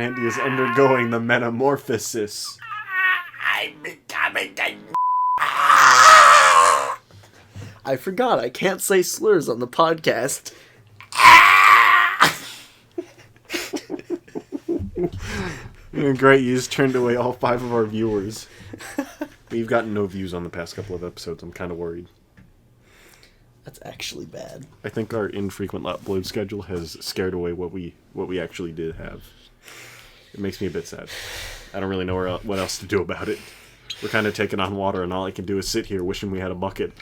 Randy is undergoing the metamorphosis. I'm becoming a... I forgot, I can't say slurs on the podcast. Great, you just turned away all 5 of our viewers. We've gotten no views on the past couple of episodes. I'm kind of worried. That's actually bad. I think our infrequent upload schedule has scared away what we actually did have. It makes me a bit sad. I don't really know what else to do about it. We're kind of taking on water, and all I can do is sit here wishing we had a bucket.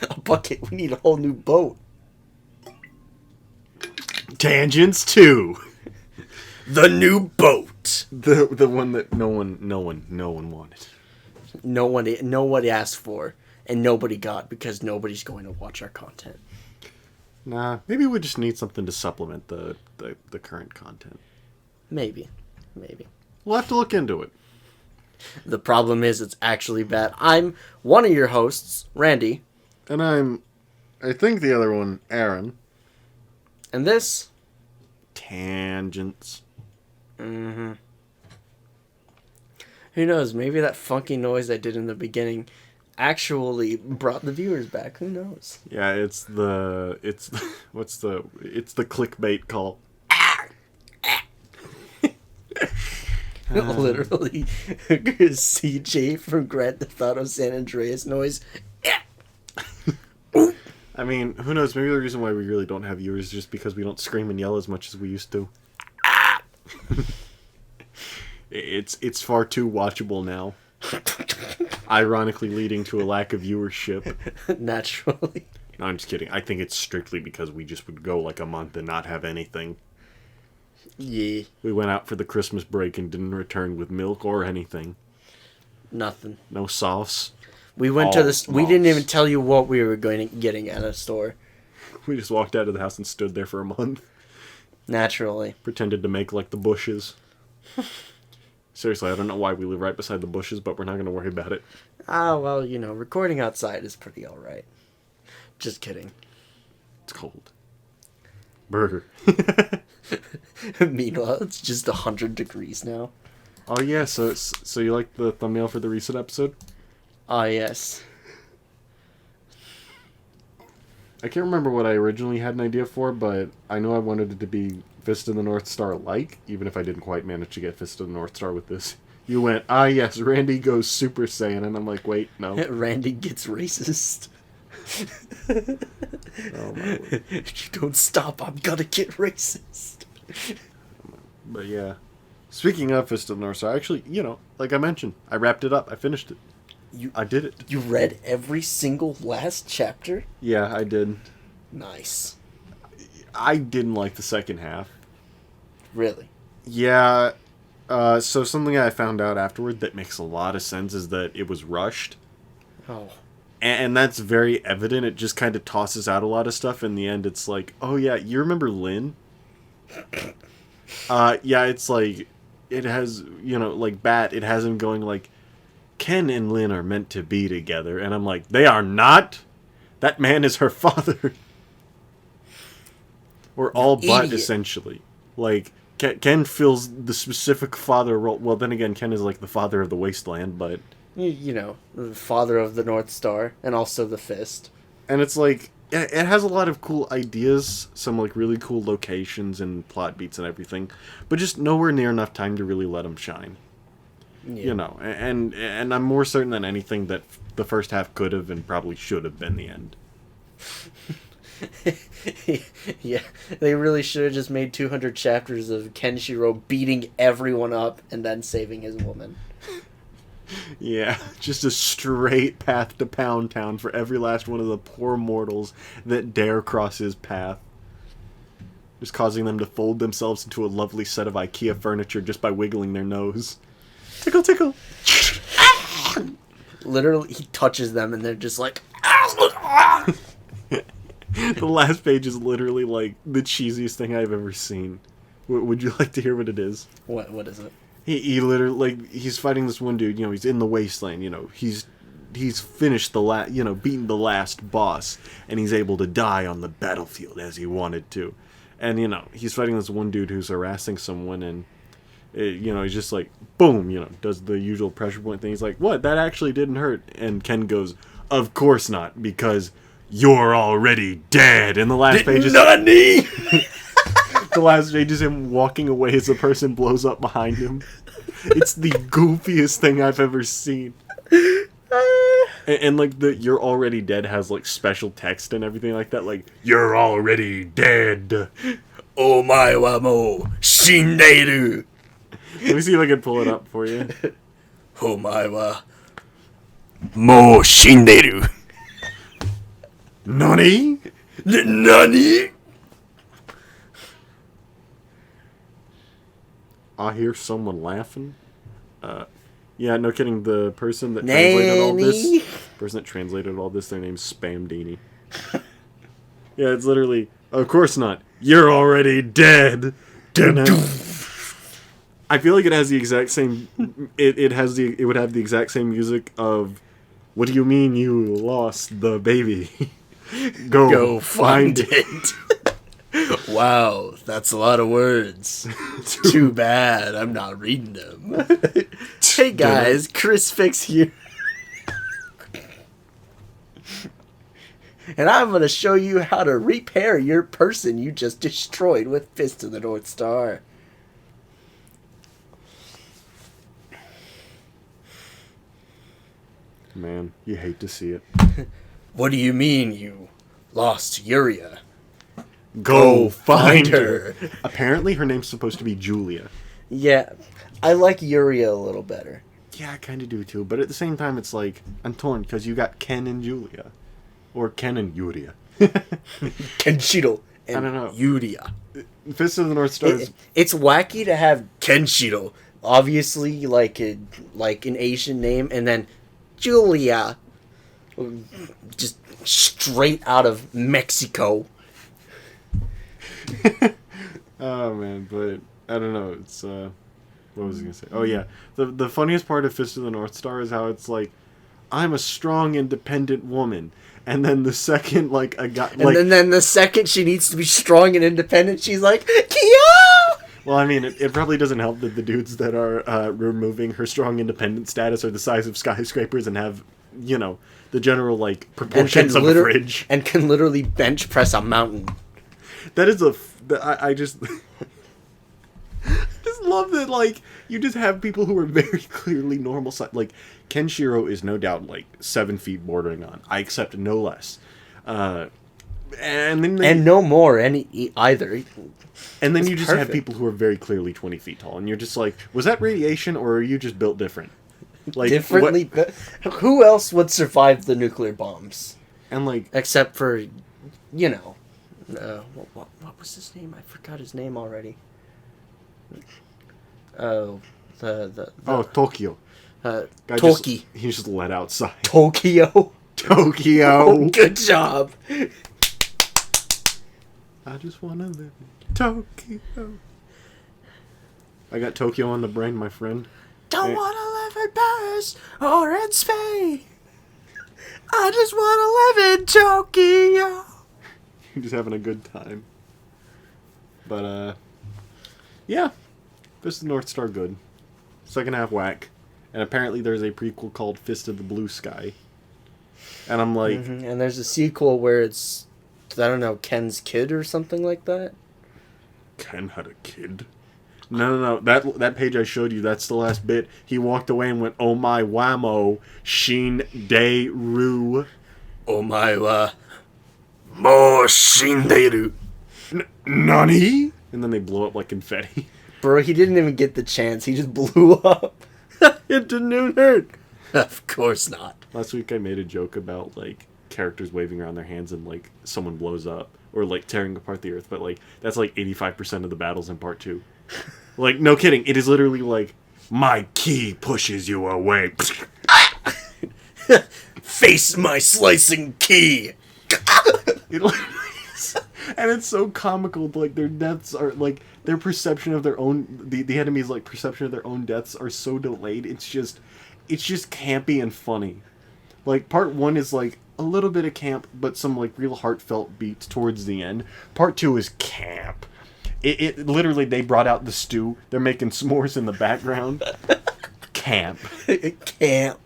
A bucket? We need a whole new boat. Tangents 2. The new boat. The one that no one wanted. Nobody asked for, and nobody got because nobody's going to watch our content. Nah, maybe we just need something to supplement the current content. Maybe. We'll have to look into it. The problem is it's actually bad. I'm one of your hosts, Randy. And I think the other one, Aaron. And this? Tangents. Mm-hmm. Who knows? Maybe that funky noise I did in the beginning actually brought the viewers back. Who knows? Yeah, it's the clickbait call. Literally, CJ from Grand Theft Auto San Andreas noise. I mean, who knows? Maybe the reason why we really don't have viewers is just because we don't scream and yell as much as we used to. It's far too watchable now. Ironically leading to a lack of viewership. Naturally. No, I'm just kidding. I think it's strictly because we just would go like a month and not have anything. Yeah. We went out for the Christmas break and didn't return with milk or anything. Nothing. No sauce. We went to this. We didn't even tell you what we were getting at a store. We just walked out of the house and stood there for a month. Naturally. Pretended to make like the bushes. Seriously, I don't know why we live right beside the bushes, but we're not going to worry about it. Ah, well, recording outside is pretty alright. Just kidding. It's cold. Burger. Meanwhile, it's just 100 degrees now. Oh yeah, so you like the thumbnail for the recent episode? Ah, yes. I can't remember what I originally had an idea for, but I know I wanted it to be Fist of the North Star-like, even if I didn't quite manage to get Fist of the North Star with this. You went, ah yes, Randy goes Super Saiyan, and I'm like, wait, no. Randy gets racist. Oh my word. If you don't stop, I'm gonna get racist. But yeah. Speaking of Fist of the North Star, actually, like I mentioned, I wrapped it up. I finished it. I did it. You read every single last chapter? Yeah, I did. Nice. I didn't like the second half. Really? Yeah. So something I found out afterward that makes a lot of sense is that it was rushed. Oh. And that's very evident. It just kind of tosses out a lot of stuff. In the end, it's like, oh yeah, you remember Lynn? Yeah, it's like, it has, like Bat, it has him going like, Ken and Lynn are meant to be together. And I'm like, they are not! That man is her father. Or all but, idiot. Essentially. Like, Ken fills the specific father role. Well, then again, Ken is like the father of the wasteland, but... The father of the North Star, and also the Fist. And it's like, it has a lot of cool ideas, some like really cool locations and plot beats and everything, but just nowhere near enough time to really let them shine. Yeah. And I'm more certain than anything that the first half could have and probably should have been the end. Yeah, they really should have just made 200 chapters of Kenshiro beating everyone up and then saving his woman. Yeah, just a straight path to Pound Town for every last one of the poor mortals that dare cross his path. Just causing them to fold themselves into a lovely set of IKEA furniture just by wiggling their nose. Tickle, tickle! Literally, he touches them and they're just like... The last page is literally like the cheesiest thing I've ever seen. Would you like to hear what it is? What is it? He literally, like, he's fighting this one dude, he's in the wasteland, he's finished beaten the last boss, and he's able to die on the battlefield as he wanted to. And, he's fighting this one dude who's harassing someone, and, he's just like, boom, does the usual pressure point thing. He's like, what? That actually didn't hurt. And Ken goes, of course not, because you're already dead. And the last page is... Nani! The last page is him walking away as the person blows up behind him. It's the goofiest thing I've ever seen. And like, the you're already dead has, like, special text and everything like that. Like, you're already dead. Omae wa mou shindeiru. Let me see if I can pull it up for you. Omae wa mou shindeiru. Nani? Nani? I hear someone laughing. Yeah, no kidding. The person that translated all this, their name's Spamdini. Yeah, it's literally, of course not. You're already dead. I feel like it has the exact same. It would have the exact same music of, what do you mean you lost the baby? Go find it. Wow, that's a lot of words. Too bad I'm not reading them. Hey guys, Chris Fix here. And I'm going to show you how to repair your person you just destroyed with Fist of the North Star. Man, you hate to see it. What do you mean you lost Yuria? Go find her. Apparently her name's supposed to be Julia. Yeah, I like Yuria a little better. Yeah, I kind of do too. But at the same time, it's like, I'm torn because you got Ken and Julia. Or Ken and Yuria. Kenshiro and I don't know. Yuria. Fist of the North Star is... It's wacky to have Kenshiro, obviously like an Asian name, and then Julia, just straight out of Mexico. Oh man, but I don't know. It's what was I gonna say? Oh yeah, the funniest part of Fist of the North Star is how it's like, I'm a strong, independent woman, and then the second like a guy, like, and then the second she needs to be strong and independent, she's like, Kia! Well, I mean, it probably doesn't help that the dudes that are removing her strong, independent status are the size of skyscrapers and have, the general like proportions of a fridge, and can literally bench press a mountain. That is I just just love that, like, you just have people who are very clearly normal size. Like, Kenshiro is no doubt, like, 7 feet bordering on. I accept no less. And no more either. And then you just have people who are very clearly 20 feet tall. And you're just like, was that radiation or are you just built different? Like, differently? Who else would survive the nuclear bombs? And, like... Except for, what was his name? I forgot his name already. Oh, Tokyo. Toki. He's just let outside. Tokyo. Good job. I just want to live in Tokyo. I got Tokyo on the brain, my friend. Don't want to live in Paris or in Spain. I just want to live in Tokyo. You're just having a good time. But, yeah. Fist of the North Star, good. Second half, whack. And apparently there's a prequel called Fist of the Blue Sky. And I'm like... Mm-hmm. And there's a sequel where it's, I don't know, Ken's kid or something like that? Ken had a kid? No. That page I showed you, that's the last bit. He walked away and went, oh my whammo, Shin-de-ru. Omae wa mou shindeiru. Nani? And then they blow up like confetti. Bro, he didn't even get the chance. He just blew up. It didn't even hurt. Of course not. Last week I made a joke about, like, characters waving around their hands and, like, someone blows up. Or, like, tearing apart the earth. But, like, that's, like, 85% of the battles in part 2. Like, no kidding. It is literally, like, my ki pushes you away. Face my slicing ki. It literally is. And it's so comical. Like, their deaths are, like, their perception of their own... The enemy's, like, perception of their own deaths are so delayed. It's just campy and funny. Like, part 1 is, like, a little bit of camp, but some, like, real heartfelt beats towards the end. Part 2 is camp. It literally, they brought out the stew. They're making s'mores in the background. Camp. Camp.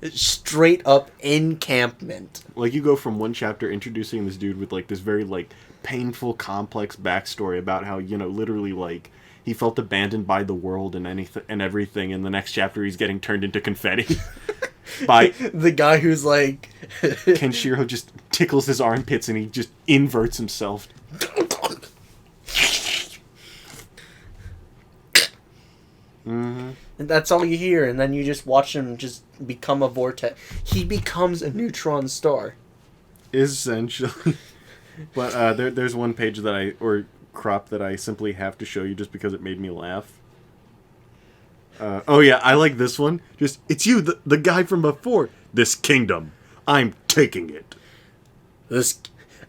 Straight up encampment. Like, you go from one chapter introducing this dude with, like, this very, like, painful, complex backstory about how, you know, literally, like, he felt abandoned by the world and anything and everything. And the next chapter, he's getting turned into confetti by the guy who's like Kenshiro. Just tickles his armpits and he just inverts himself. And that's all you hear, and then you just watch him just become a vortex. He becomes a neutron star. Essentially. But there's one page or crop that I simply have to show you just because it made me laugh. Oh yeah, I like this one. Just, it's you, the guy from before. This kingdom, I'm taking it.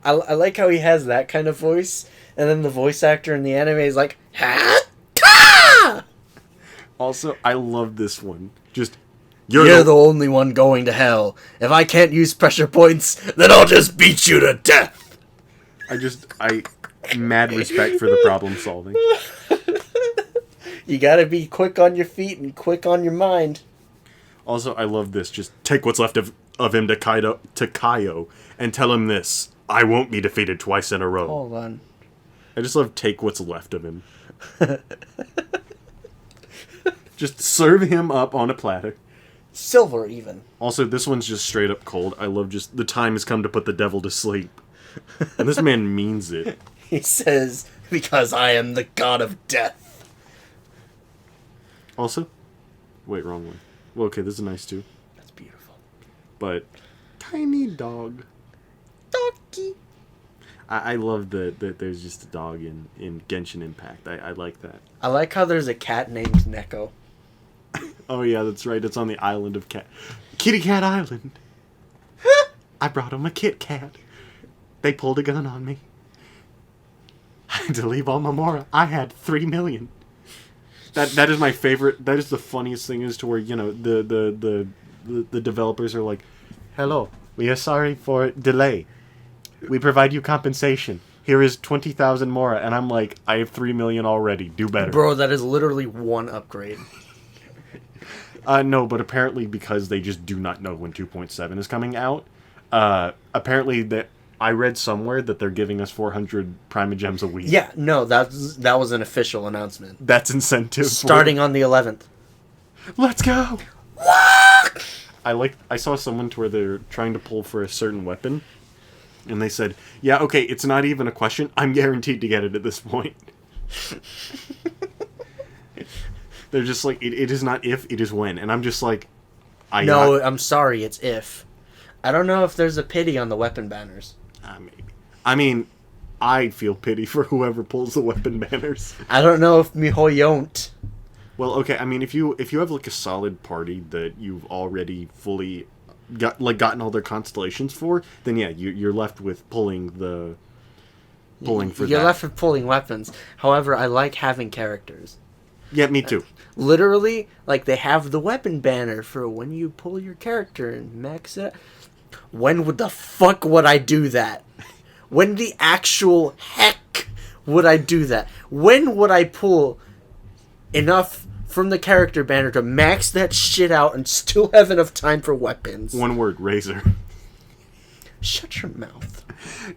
I like how he has that kind of voice, and then the voice actor in the anime is like, ha-ka! Also, I love this one. Just, You're the only one going to hell. If I can't use pressure points, then I'll just beat you to death. I mad respect for the problem solving. You gotta be quick on your feet and quick on your mind. Also, I love this. Just take what's left of him to Kaio and tell him this. I won't be defeated twice in a row. Hold on. I just love take what's left of him. Just serve him up on a platter. Silver, even. Also, this one's just straight up cold. I love just, the time has come to put the devil to sleep. And this man means it. He says, because I am the god of death. Also, wait, wrong one. Well, okay, this is nice too. That's beautiful. But, tiny dog. Doggy. I love that there's just a dog in Genshin Impact. I like that. I like how there's a cat named Neko. Oh yeah, that's right. It's on the island of Kitty Cat Island. I brought him a Kit Kat. They pulled a gun on me. I had to leave Almamora. I had 3 million. That is my favorite. That is the funniest thing, is to where, you know, the developers are like, hello, we are sorry for delay. We provide you compensation. Here is 20,000 more, and I'm like, I have 3 million already. Do better. Bro, that is literally one upgrade. No, but apparently because they just do not know when 2.7 is coming out, apparently that I read somewhere that they're giving us 400 Primogems a week. Yeah, no, that was an official announcement. That's incentive. Starting on the 11th. Let's go! I saw someone to where they're trying to pull for a certain weapon, and they said, yeah, okay, it's not even a question. I'm guaranteed to get it at this point. They're just like, it is not if, it is when. And I'm just like, I'm sorry, it's if. I don't know if there's a pity on the weapon banners. Maybe. I mean, I feel pity for whoever pulls the weapon banners. I don't know if Mihoyont. Well, okay, I mean, if you have like a solid party that you've already fully gotten all their constellations for, then yeah, you're left with pulling for that. You're left with pulling weapons. However, I like having characters. Yeah, me too. Literally, like, they have the weapon banner for when you pull your character and max it. When the fuck would I do that? When the actual heck would I do that? When would I pull enough from the character banner to max that shit out and still have enough time for weapons? One word, Razor. Shut your mouth.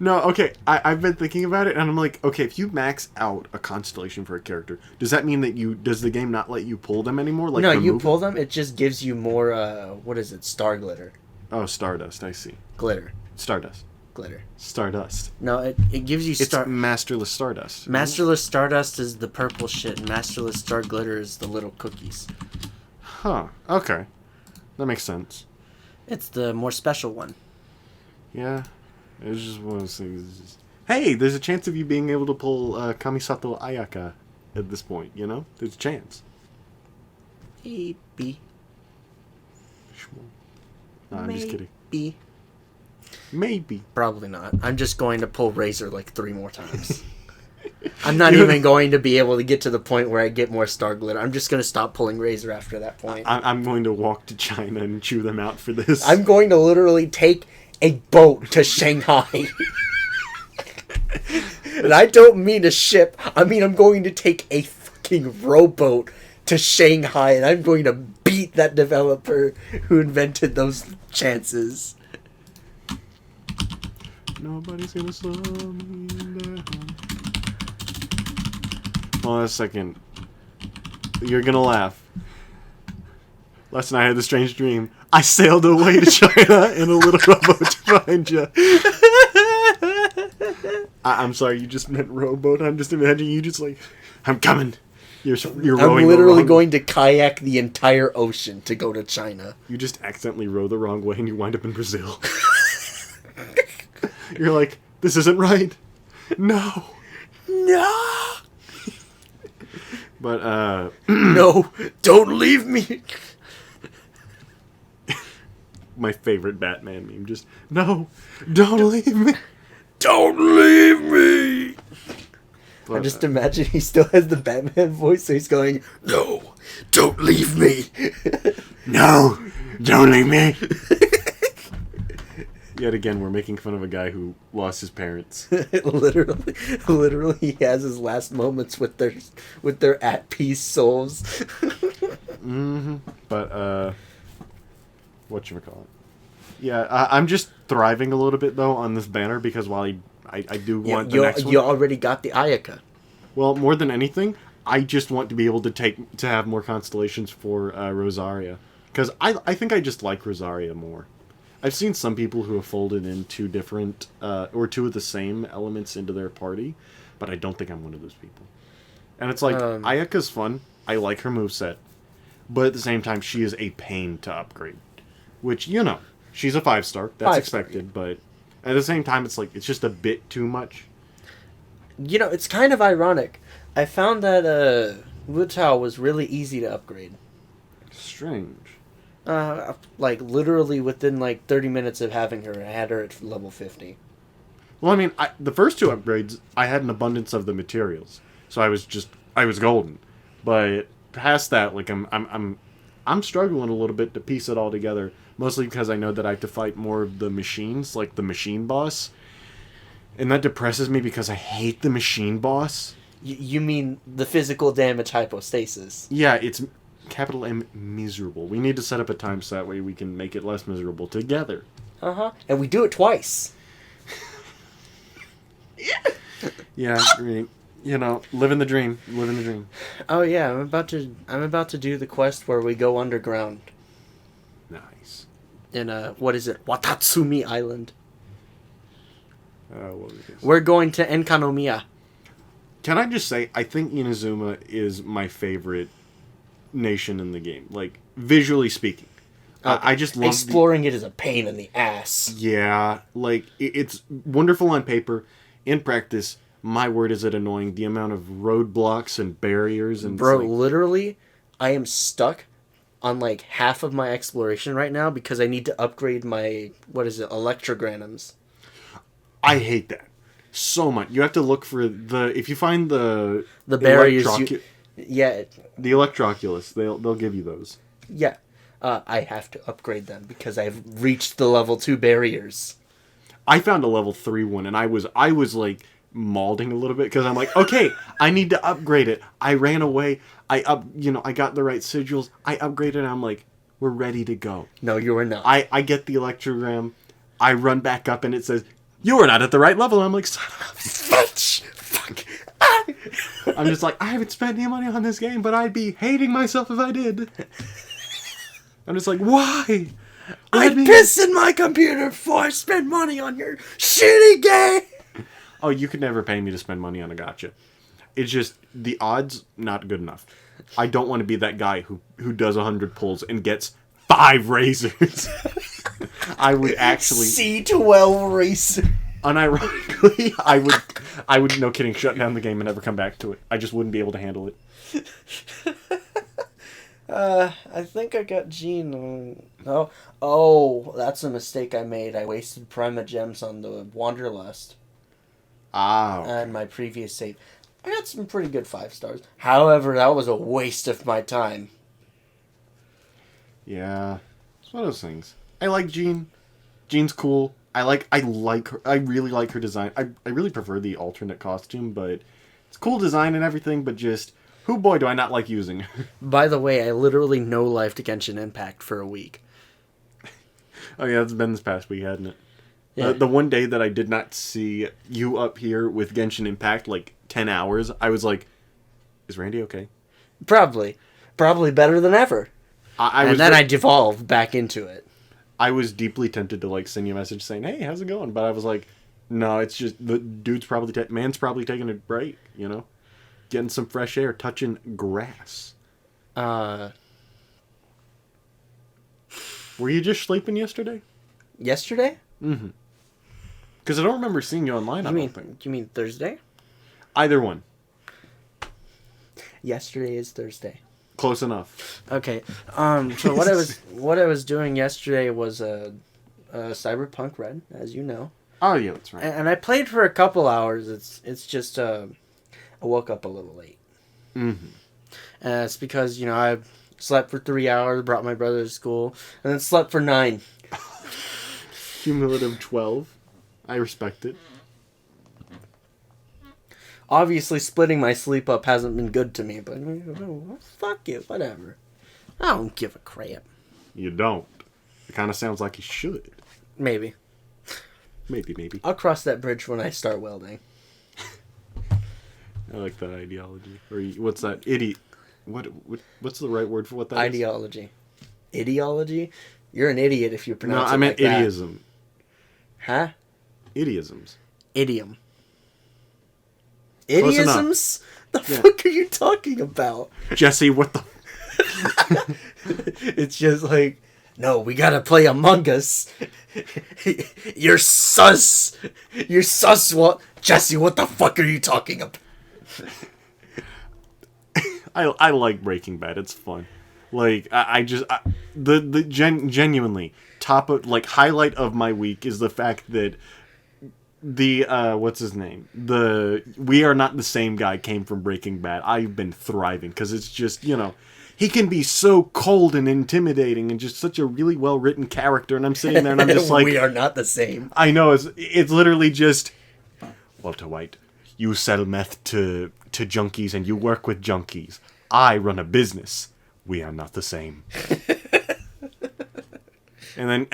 No, okay, I've been thinking about it, and I'm like, okay, if you max out a constellation for a character, does that mean that does the game not let you pull them anymore? Like, no, you pull them, it just gives you more, what is it, star glitter. Oh, Stardust, I see. Glitter. Stardust. Glitter. Stardust. No, it gives you It's Masterless Stardust. Masterless Stardust is the purple shit, and Masterless Star Glitter is the little cookies. Huh, okay. That makes sense. It's the more special one. Yeah. It was just one of those things. Hey, there's a chance of you being able to pull Kamisato Ayaka at this point, you know? There's a chance. Maybe. No, I'm just kidding. Maybe. Maybe. Probably not. I'm just going to pull Razor like 3 more times. I'm not even going to be able to get to the point where I get more star glitter. I'm just going to stop pulling Razor after that point. I'm going to walk to China and chew them out for this. I'm going to literally take a boat to Shanghai. And I don't mean a ship. I mean I'm going to take a fucking rowboat to Shanghai, and I'm going to beat that developer who invented those chances. Nobody's gonna slow me down. Hold on a second. You're gonna laugh. Last night I had this strange dream. I sailed away to China in a little rowboat to find you. I'm sorry, you just meant rowboat. I'm just imagining you just like, I'm coming. You're rowing. I'm literally going to kayak the entire ocean to go to China. You just accidentally row the wrong way and you wind up in Brazil. You're like, this isn't right. No. No. But, No, don't leave me. my favorite Batman meme. Just, no, don't leave me. Don't leave me. But, I just imagine he still has the Batman voice, so he's going, no, don't leave me. no, don't leave me. Yet again, we're making fun of a guy who lost his parents. literally, he has his last moments with their at peace souls. Mm-hmm. But, whatchamacallit? Yeah, I'm just thriving a little bit, though, on this banner, because while I do want the next one. You already got the Ayaka. Well, more than anything, I just want to be able to have more constellations for Rosaria. Because I think I just like Rosaria more. I've seen some people who have folded in two different, or two of the same elements into their party, but I don't think I'm one of those people. And it's like, Ayaka's fun, I like her moveset, but at the same time, she is a pain to upgrade. Which, you know, she's a 5-star, that's expected, but at the same time, it's like, it's just a bit too much. You know, it's kind of ironic. I found that Wu Tao was really easy to upgrade. Strange. Like, literally within, 30 minutes of having her, I had her at level 50. Well, I mean, the first two upgrades, I had an abundance of the materials, so I was golden. But past that, like, I'm struggling a little bit to piece it all together, mostly because I know that I have to fight more of the machines, like the machine boss, and that depresses me because I hate the machine boss. You mean the physical damage hypostasis? Yeah, it's capital M miserable. We need to set up a time so that way we can make it less miserable together. And we do it twice. Yeah, I mean, you know, living the dream. Living the dream. Oh yeah, I'm about to do the quest where we go underground. Nice. In what is it? Watatsumi Island. What was this? We're going to Enkanomiya. Can I just say, I think Inazuma is my favorite nation in the game. Like, visually speaking. I just love exploring it is a pain in the ass. Yeah, like, it's wonderful on paper. In practice, my word, is it annoying. The amount of roadblocks and barriers. And bro, literally, I am stuck on, half of my exploration right now because I need to upgrade my, electrograms. I hate that so much. You have to look for if you find the barriers, the Electroculus, they'll give you those. Yeah. I have to upgrade them because I've reached the level 2 barriers. I found a level 3 one, and I was like malding a little bit because I'm like, okay, I need to upgrade it. I ran away. I got the right sigils. I upgraded. And I'm like, we're ready to go. No, you were not. I get the electrogram. I run back up, and it says, you were not at the right level. And I'm like, son of a bitch. Fuck. I'm just like, I haven't spent any money on this game, but I'd be hating myself if I did. I'm just like, why? I'd piss in my computer before I spend money on your shitty game. Oh, you could never pay me to spend money on a gacha. It's just, the odds, not good enough. I don't want to be that guy who does 100 pulls and gets 5 razors. I would actually... C12 racer. Unironically, I would, no kidding, shut down the game and never come back to it. I just wouldn't be able to handle it. I think I got Gene. Oh, that's a mistake I made. I wasted Prima Gems on the Wanderlust. Ah. Okay. And my previous save. I got some pretty good 5 stars. However, that was a waste of my time. Yeah, it's one of those things. I like Jean. Jean's cool. I like her. I really like her design. I really prefer the alternate costume, but it's cool design and everything. But just who boy do I not like using her? By the way, I literally no-lifed Genshin Impact for a week. Oh yeah, it's been this past week, hasn't it? Yeah. The one day that I did not see you up here with Genshin Impact, like 10 hours, I was like, "Is Randy okay?" Probably better than ever. And then I devolved back into it. I was deeply tempted to like send you a message saying, "Hey, how's it going?" But I was like, "No, it's just the dude's probably man's probably taking a break, you know, getting some fresh air, touching grass." Were you just sleeping yesterday? Yesterday? Mm-hmm. Because I don't remember seeing you online. You mean Thursday? Either one. Yesterday is Thursday. Close enough. Okay. So what I was doing yesterday was Cyberpunk Red, as you know. Oh yeah, that's right. And I played for a couple hours. It's just I woke up a little late. Mm-hmm. And it's because I slept for 3 hours, brought my brother to school, and then slept for 9. Cumulative 12. I respect it. Obviously, splitting my sleep up hasn't been good to me, but fuck it, whatever. I don't give a crap. You don't. It kind of sounds like you should. Maybe. Maybe. I'll cross that bridge when I start welding. I like that ideology. Or what's that? What's the right word for what that Ideology. Is? Ideology? You're an idiot if you pronounce it I meant like that. idiism. Huh? Idioms. Idiom. Close enough. Idiosms? The fuck are you talking about? Jesse, what the... It's just like, no, we gotta play Among Us. You're sus. You're sus what? Jesse, what the fuck are you talking about? I like Breaking Bad. It's fun. Like, genuinely, highlight of my week is the fact that what's his name? We Are Not the Same guy came from Breaking Bad. I've been thriving because it's just, he can be so cold and intimidating and just such a really well-written character, and I'm sitting there and I'm just like... We are not the same. I know, it's literally just... Walter White, you sell meth to junkies and you work with junkies. I run a business. We are not the same. and then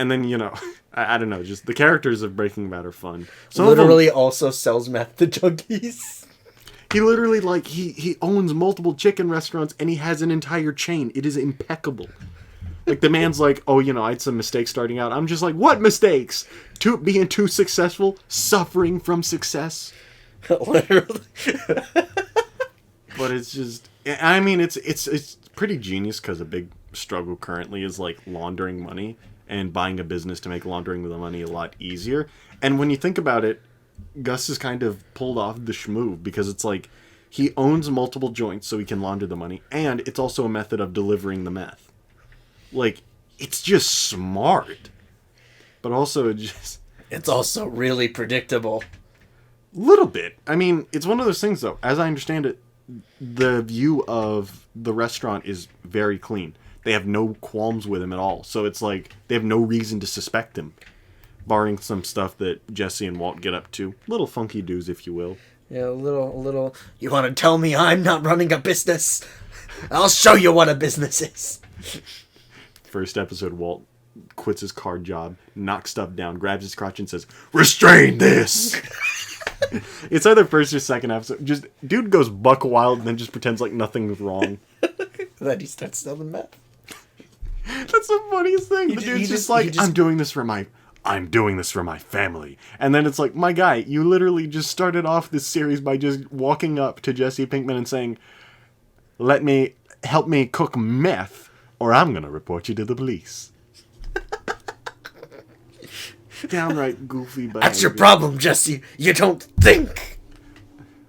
I don't know, just the characters of Breaking Bad are fun. Literally also sells meth to junkies. He literally, he owns multiple chicken restaurants, and he has an entire chain. It is impeccable. Like, the man's like, oh, I had some mistakes starting out. I'm just like, what mistakes? Being too successful? Suffering from success? Literally. But it's just... I mean, it's pretty genius, because a big struggle currently is, laundering money and buying a business to make laundering the money a lot easier. And when you think about it, Gus has kind of pulled off the schmoove, because it's like he owns multiple joints so he can launder the money, and it's also a method of delivering the meth. It's just smart. But also it's also really predictable. Little bit. I mean, it's one of those things, though. As I understand it, the view of the restaurant is very clean. They have no qualms with him at all. So it's like they have no reason to suspect him. Barring some stuff that Jesse and Walt get up to. Little funky do's, if you will. Yeah, a little... You want to tell me I'm not running a business? I'll show you what a business is. First episode, Walt quits his card job, knocks stuff down, grabs his crotch and says, "Restrain this!" It's either first or second episode. Just, dude goes buck wild and then just pretends like nothing's wrong. Then he starts selling meth. That's the funniest thing. The dude's just like, I'm doing this for my family. And then it's like, my guy, you literally just started off this series by just walking up to Jesse Pinkman and saying, help me cook meth, or I'm going to report you to the police. Downright goofy behavior. That's your problem, Jesse. You don't think.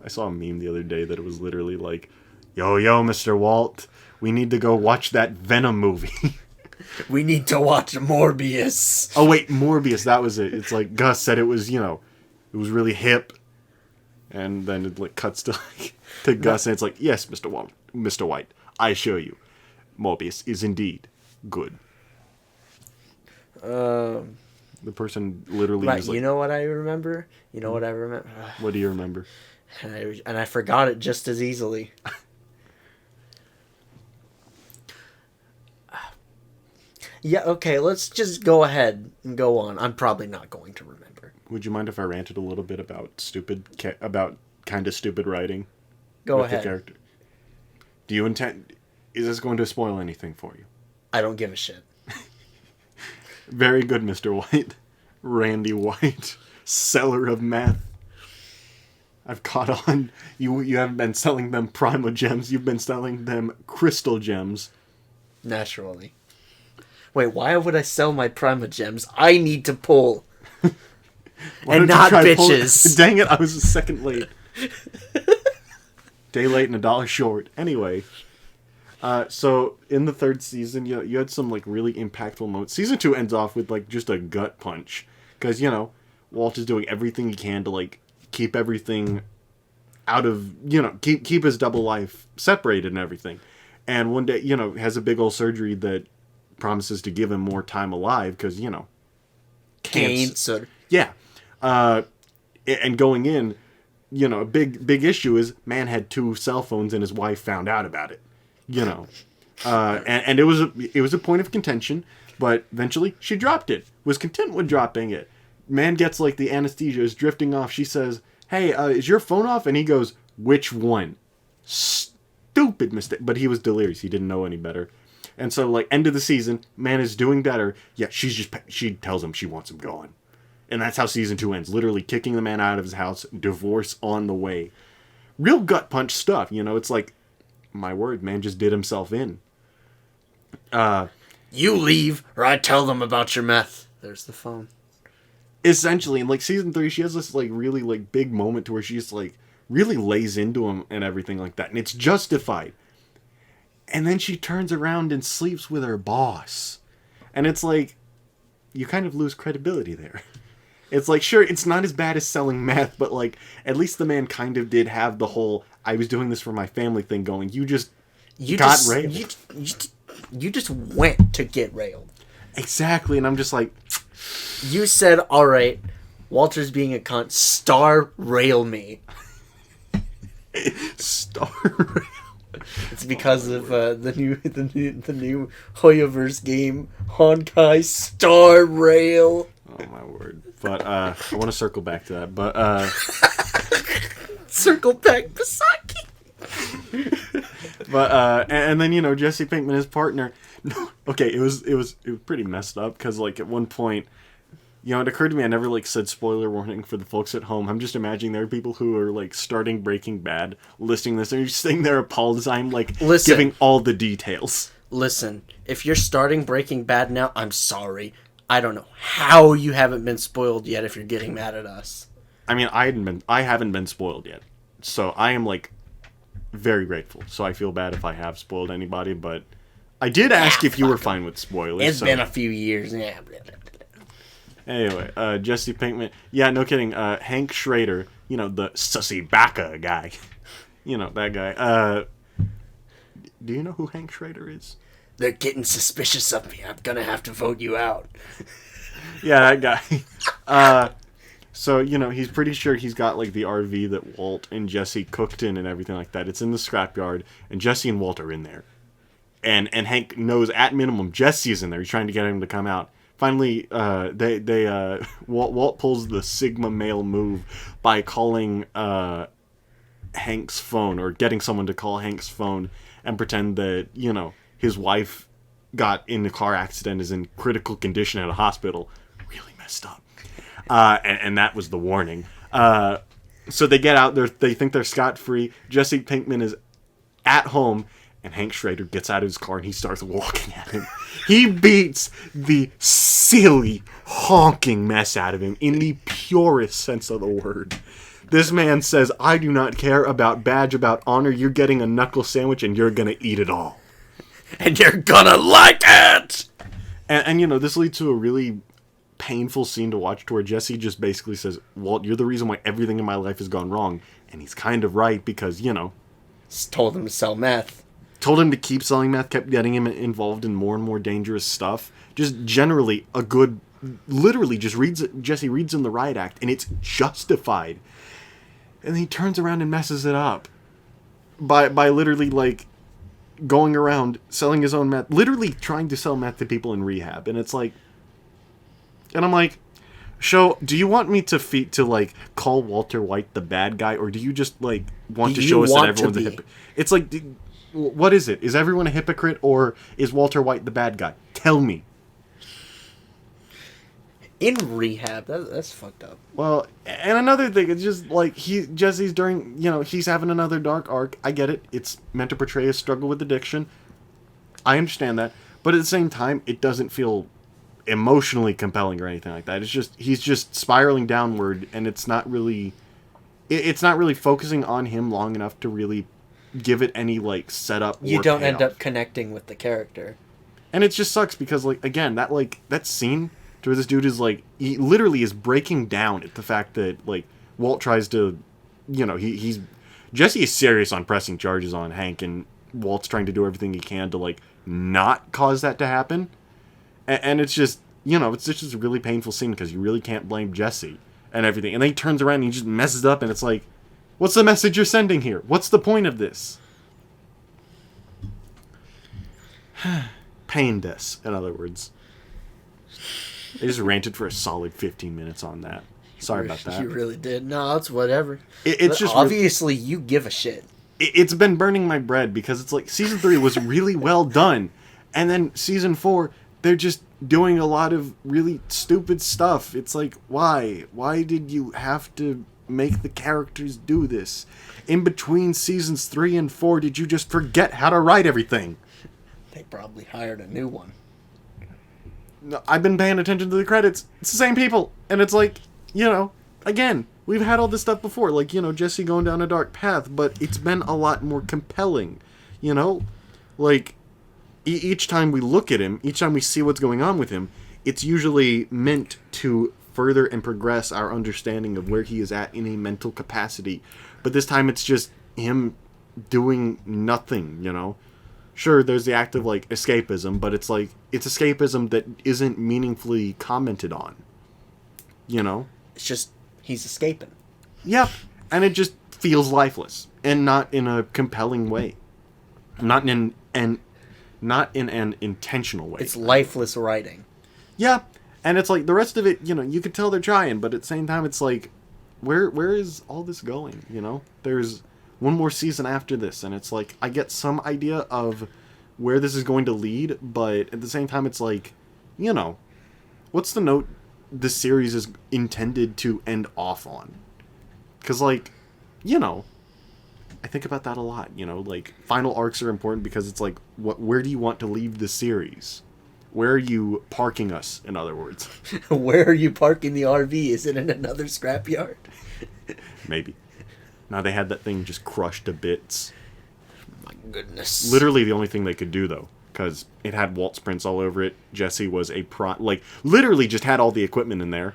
I saw a meme the other day that it was literally like, yo, Mr. Walt, we need to go watch that Venom movie. We need to watch Morbius. Oh, wait, Morbius, that was it. It's like Gus said it was, it was really hip. And then it like cuts to to Gus, and it's like, yes, Mr. White, I assure you, Morbius is indeed good. The person literally Right, was like, you know what I remember? You know what I remember? what do you remember? And I forgot it just as easily. Yeah, okay, let's just go ahead and go on. I'm probably not going to remember. Would you mind if I ranted a little bit about about kind of stupid writing? Go with ahead. The character? Do you intend? Is this going to spoil anything for you? I don't give a shit. Very good, Mr. White. Randy White, seller of meth. I've caught on. You haven't been selling them Prima gems. You've been selling them crystal gems. Naturally. Wait, why would I sell my Prima gems? I need to pull. Why And don't you not try bitches. Dang it, I was a second late. Day late and $1 short. Anyway. So in the third season, you had some like really impactful moments. Season 2 ends off with like just a gut punch. Because, Walt is doing everything he can to like keep everything out of, keep his double life separated and everything. And one day, has a big old surgery that promises to give him more time alive because, Cancer. Yeah. And going in, a big issue is man had 2 cell phones and his wife found out about it. And it was a point of contention, but eventually she dropped it. Was content with dropping it. Man gets like the anesthesia is drifting off. She says, "Hey, is your phone off?" And he goes, "Which one?" Stupid mistake. But he was delirious. He didn't know any better. And so, like, end of the season, man is doing better. Yeah, she tells him she wants him gone. And that's how season 2 ends. Literally kicking the man out of his house, divorce on the way. Real gut punch stuff, It's like, my word, man just did himself in. You leave, or I tell them about your meth. There's the phone. Essentially, in like season 3, she has this like really like big moment to where she just like really lays into him and everything like that. And it's justified. And then she turns around and sleeps with her boss. And it's like, you kind of lose credibility there. It's like, sure, it's not as bad as selling meth, but like, at least the man kind of did have the whole, I was doing this for my family thing going. You got railed. You just went to get railed. Exactly, and I'm just like... You said, alright, Walter's being a cunt, star rail me. Star rail? It's because of the new Hoyoverse game, Honkai Star Rail. Oh my word. But I want to circle back to that. But Circle back Pisaki. But and then Jesse Pinkman, his partner. Okay, it was pretty messed up because like at one point, it occurred to me I never like said spoiler warning for the folks at home. I'm just imagining there are people who are like starting Breaking Bad, listening to this, and you're just sitting there appalled as I'm like giving all the details. Listen, if you're starting Breaking Bad now, I'm sorry. I don't know how you haven't been spoiled yet if you're getting mad at us. I mean, I haven't been spoiled yet, so I am like very grateful. So I feel bad if I have spoiled anybody, but I did ask if you were fine with spoilers. It's been a few years. Yeah. Anyway, Jesse Pinkman. Yeah, no kidding. Hank Schrader, the sussy baka guy. That guy. Do you know who Hank Schrader is? They're getting suspicious of me. I'm gonna have to vote you out. Yeah, that guy. So, he's pretty sure he's got, like, the RV that Walt and Jesse cooked in and everything like that. It's in the scrapyard, and Jesse and Walt are in there. And Hank knows, at minimum, Jesse is in there. He's trying to get him to come out. Finally, Walt pulls the Sigma male move by calling Hank's phone, or getting someone to call Hank's phone and pretend that, his wife got in a car accident, is in critical condition at a hospital. Really messed up. And that was the warning. So they get out there. They think they're scot-free. Jesse Pinkman is at home, and Hank Schrader gets out of his car and he starts walking at him. He beats the silly, honking mess out of him in the purest sense of the word. This man says, I do not care about badge, about honor. You're getting a knuckle sandwich and you're going to eat it all. And you're gonna like it! And this leads to a really painful scene to watch to where Jesse just basically says, Walt, you're the reason why everything in my life has gone wrong. And he's kind of right because, Just told him to sell meth. told him to keep selling meth, kept getting him involved in more and more dangerous stuff. Just generally a good, literally just Jesse reads him the riot act and it's justified. And then he turns around and messes it up by literally like going around selling his own meth, literally trying to sell meth to people in rehab. And it's like, and I'm like, show, do you want me to like call Walter White the bad guy, or do you just like want to show us that everyone's a hypocrite? It's like, what is it? Is everyone a hypocrite, or is Walter White the bad guy? Tell me. In rehab, that's fucked up. Well, and another thing, it's just like Jesse's during, he's having another dark arc. I get it. It's meant to portray a struggle with addiction. I understand that, but at the same time, it doesn't feel emotionally compelling or anything like that. It's just he's just spiraling downward, and it's not really focusing on him long enough to really give it any like setup. You don't end up connecting with the character, and it just sucks because like again that scene to where this dude is like he literally is breaking down at the fact that like Walt tries to, he's Jesse is serious on pressing charges on Hank, and Walt's trying to do everything he can to like not cause that to happen. And it's just, it's just a really painful scene because you really can't blame Jesse and everything. And then he turns around and he just messes up, and it's like, what's the message you're sending here? What's the point of this? Painless, in other words. I just ranted for a solid 15 minutes on that. Sorry about that. You really did. No, it's whatever. It's just obviously you give a shit. It's been burning my bread because it's like season 3 was really well done, and then season 4 they're just doing a lot of really stupid stuff. It's like, why? Why did you have to make the characters do this? In between seasons 3 and 4, did you just forget how to write everything? They probably hired a new one. No, I've been paying attention to the credits. It's the same people. And it's like, again, we've had all this stuff before. Like, Jesse going down a dark path, but it's been a lot more compelling. Like, each time we look at him, each time we see what's going on with him, it's usually meant to further and progress our understanding of where he is at in a mental capacity. But this time it's just him doing nothing, Sure, there's the act of, like, escapism, but it's like, it's escapism that isn't meaningfully commented on. It's just, he's escaping. Yep. And it just feels lifeless. And not in a compelling way. Not in an intentional way. It's lifeless writing. Yeah, and it's like the rest of it, you could tell they're trying, but at the same time, it's like, where is all this going? There's one more season after this, and it's like I get some idea of where this is going to lead, but at the same time, it's like, what's the note this series is intended to end off on? Because like, I think about that a lot, like final arcs are important because it's like, where do you want to leave the series? Where are you parking us, in other words? Where are you parking the RV? Is it in another scrapyard? Maybe. Now they had that thing just crushed to bits. My goodness. Literally the only thing they could do, though, because it had Walt's prints all over it. Jesse was literally just had all the equipment in there.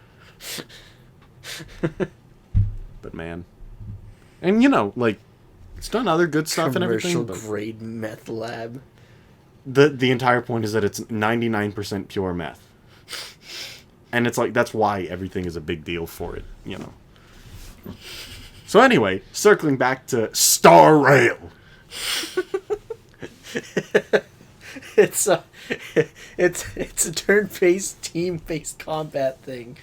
But man. And, it's done other good stuff and everything. Commercial grade meth lab. The entire point is that it's 99% pure meth. And it's like, that's why everything is a big deal for it, So anyway, circling back to Star Rail. It's a turn-based, team-based combat thing.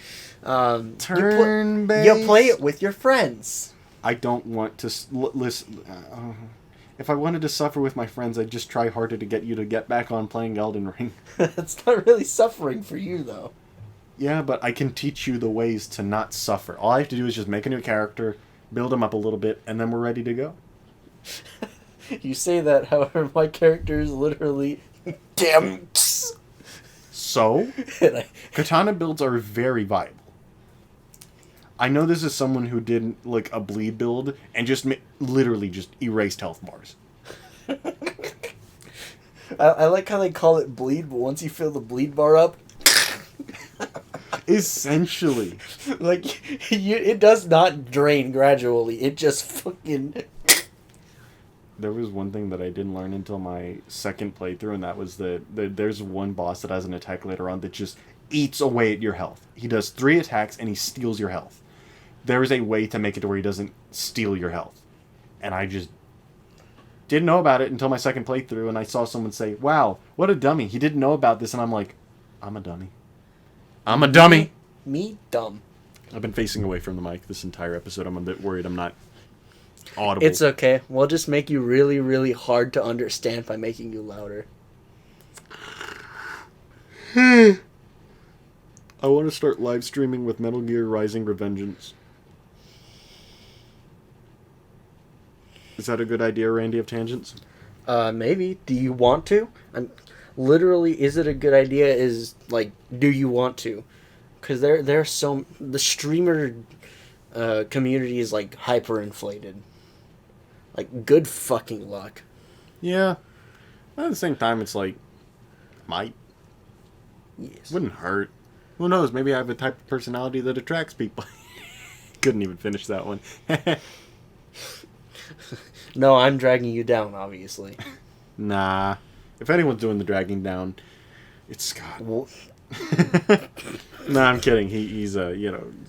Turn-based? You play it with your friends. I don't want to listen. If I wanted to suffer with my friends, I'd just try harder to get you to get back on playing Elden Ring. That's not really suffering for you, though. Yeah, but I can teach you the ways to not suffer. All I have to do is just make a new character, build him up a little bit, and then we're ready to go. You say that, however, my character is literally damn. So, katana builds are very viable. I know this is someone who did like a bleed build and just literally just erased health bars. I like how they call it bleed, but once you fill the bleed bar up, Essentially. Like, it does not drain gradually. It just fucking... There was one thing that I didn't learn until my second playthrough, and that was that there's one boss that has an attack later on that just eats away at your health. He does 3 attacks, and he steals your health. There is a way to make it to where he doesn't steal your health. And I just didn't know about it until my second playthrough, and I saw someone say, wow, what a dummy. He didn't know about this, and I'm like, I'm a dummy. I'm a dummy. Me dumb. I've been facing away from the mic this entire episode. I'm a bit worried I'm not audible. It's okay. We'll just make you really, really hard to understand by making you louder. I want to start live streaming with Metal Gear Rising: Revengeance. Is that a good idea, Randy of Tangents? Maybe. Do you want to? Literally, is it a good idea? Is like, do you want to? Because there's so the streamer community is like hyperinflated. Like, good fucking luck. Yeah. But at the same time, it's like, might. Yes. Wouldn't hurt. Who knows? Maybe I have a type of personality that attracts people. Couldn't even finish that one. No, I'm dragging you down, obviously. Nah. If anyone's doing the dragging down, it's Scott. Well, Nah, I'm kidding. He's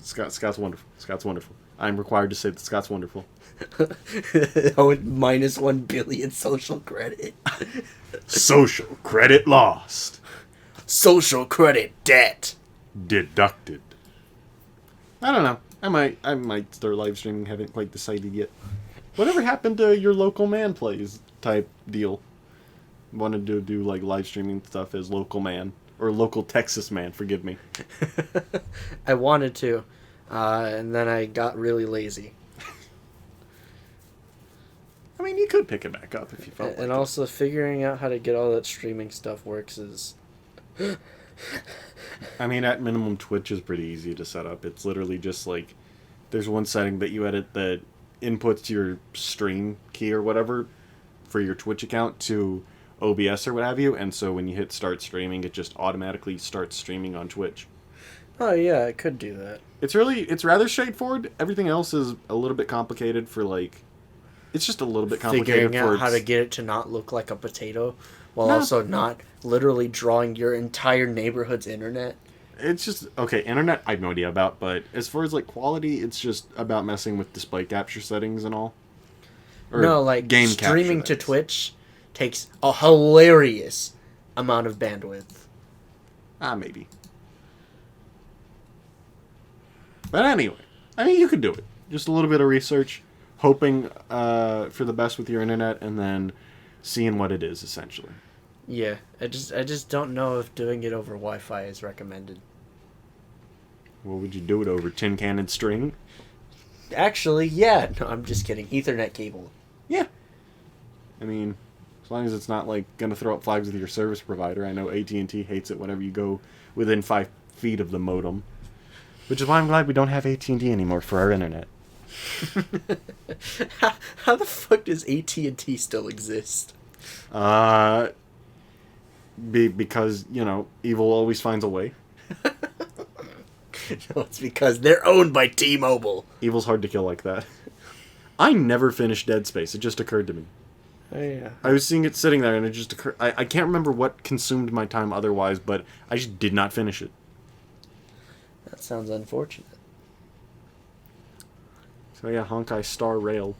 Scott's wonderful. Scott's wonderful. I'm required to say that Scott's wonderful. oh, minus 1 billion social credit. Social credit lost. Social credit debt. Deducted. I don't know. I might start live streaming. Haven't quite decided yet. Whatever happened to your local man plays type deal? Wanted to do like live streaming stuff as local man or local Texas man. Forgive me. I wanted to, and then I got really lazy. I mean, you could pick it back up if you felt like And it. also figuring out how to get all that streaming stuff works is... I mean, at minimum, Twitch is pretty easy to set up. It's literally just like, there's one setting that you edit that inputs your stream key or whatever for your Twitch account to OBS or what have you, and so when you hit start streaming, it just automatically starts streaming on Twitch. Oh yeah, I could do that. It's rather straightforward. Everything else is a little bit complicated for like, it's just a little bit complicated Figuring for out how to get it to not look like a potato, while No. also not literally drawing your entire neighborhood's internet. It's just, okay, internet I have no idea about, but as far as like quality, it's just about messing with display capture settings and all. Or No, like game streaming capture, to that is. Twitch takes a hilarious amount of bandwidth. Maybe. But anyway, I mean, you could do it. Just a little bit of research, hoping for the best with your internet, and then seeing what it is, essentially. Yeah, I just don't know if doing it over Wi-Fi is recommended. What would you do it over? Tin can and string? Actually, yeah. No, I'm just kidding. Ethernet cable. Yeah. I mean, as long as it's not like gonna throw up flags with your service provider. I know AT&T hates it whenever you go within 5 feet of the modem, which is why I'm glad we don't have AT&T anymore for our internet. How the fuck does AT&T still exist? Because evil always finds a way. No, it's because they're owned by T-Mobile. Evil's hard to kill like that. I never finished Dead Space. It just occurred to me. Oh yeah. I was seeing it sitting there, and it just occurred. I can't remember what consumed my time otherwise, but I just did not finish it. That sounds unfortunate. So yeah, Honkai Star Rail.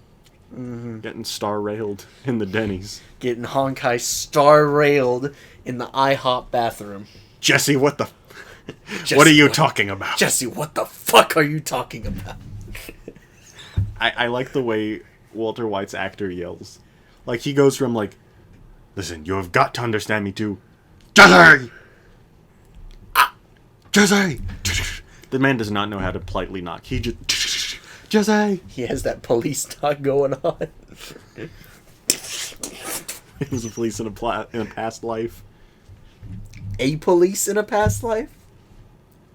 Mm-hmm. Getting star railed in the Denny's. Getting Honkai star railed in the IHOP bathroom. Jesse, what the... Jesse, what are you talking about? Jesse, what the fuck are you talking about? I like the way Walter White's actor yells. Like, he goes from, like, listen, you have got to understand me, to, Jesse! Jesse! The man does not know how to politely knock. He just... Jesse! He has that police talk going on. He was a police in a past life. A police in a past life?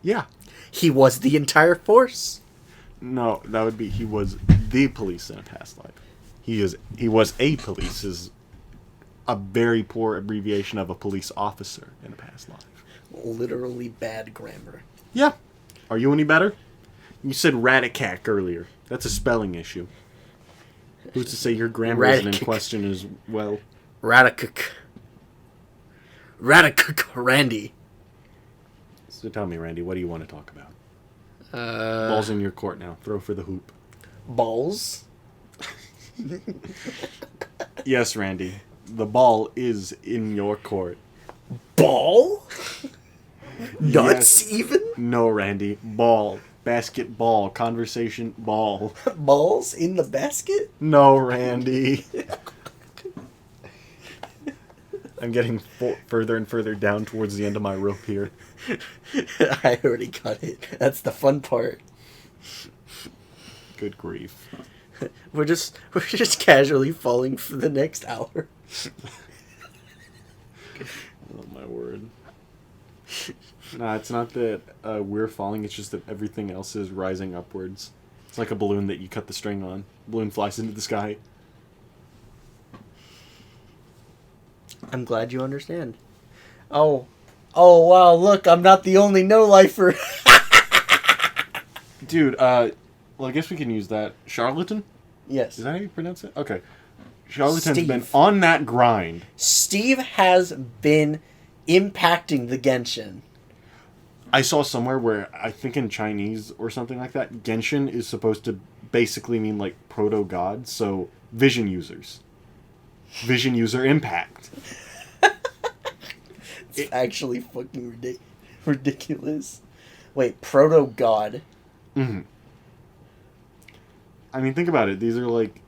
Yeah. He was the entire force. No, that would be he was the police in a past life. He was a police is a very poor abbreviation of a police officer in a past life. Literally bad grammar. Yeah. Are you any better? You said Radicac earlier. That's a spelling issue. Who's to say your grammar isn't in question as well? Radicuk. Radicuk Randy. So tell me, Randy, what do you want to talk about? Ball's in your court now. Throw for the hoop. Balls? Yes, Randy. The ball is in your court. Ball? Nuts, Yes. even? No, Randy. Ball. Basketball. Conversation. Ball. Balls in the basket? No, Randy. I'm getting further and further down towards the end of my rope here. I already got it. That's the fun part. Good grief. We're just casually falling for the next hour. Oh, my word. Nah, it's not that we're falling, it's just that everything else is rising upwards. It's like a balloon that you cut the string on. Balloon flies into the sky. I'm glad you understand. Oh wow, look, I'm not the only no-lifer. Dude, well, I guess we can use that. Charlatan? Yes. Is that how you pronounce it? Okay. Charlatan's Steve. been on that grind. Steve has been impacting the Genshin. I saw somewhere where, I think in Chinese or something like that, Genshin is supposed to basically mean like proto-god, so vision users. Vision user impact. It's actually fucking ridiculous. Wait, proto-god. Mm-hmm. I mean, think about it. These are like...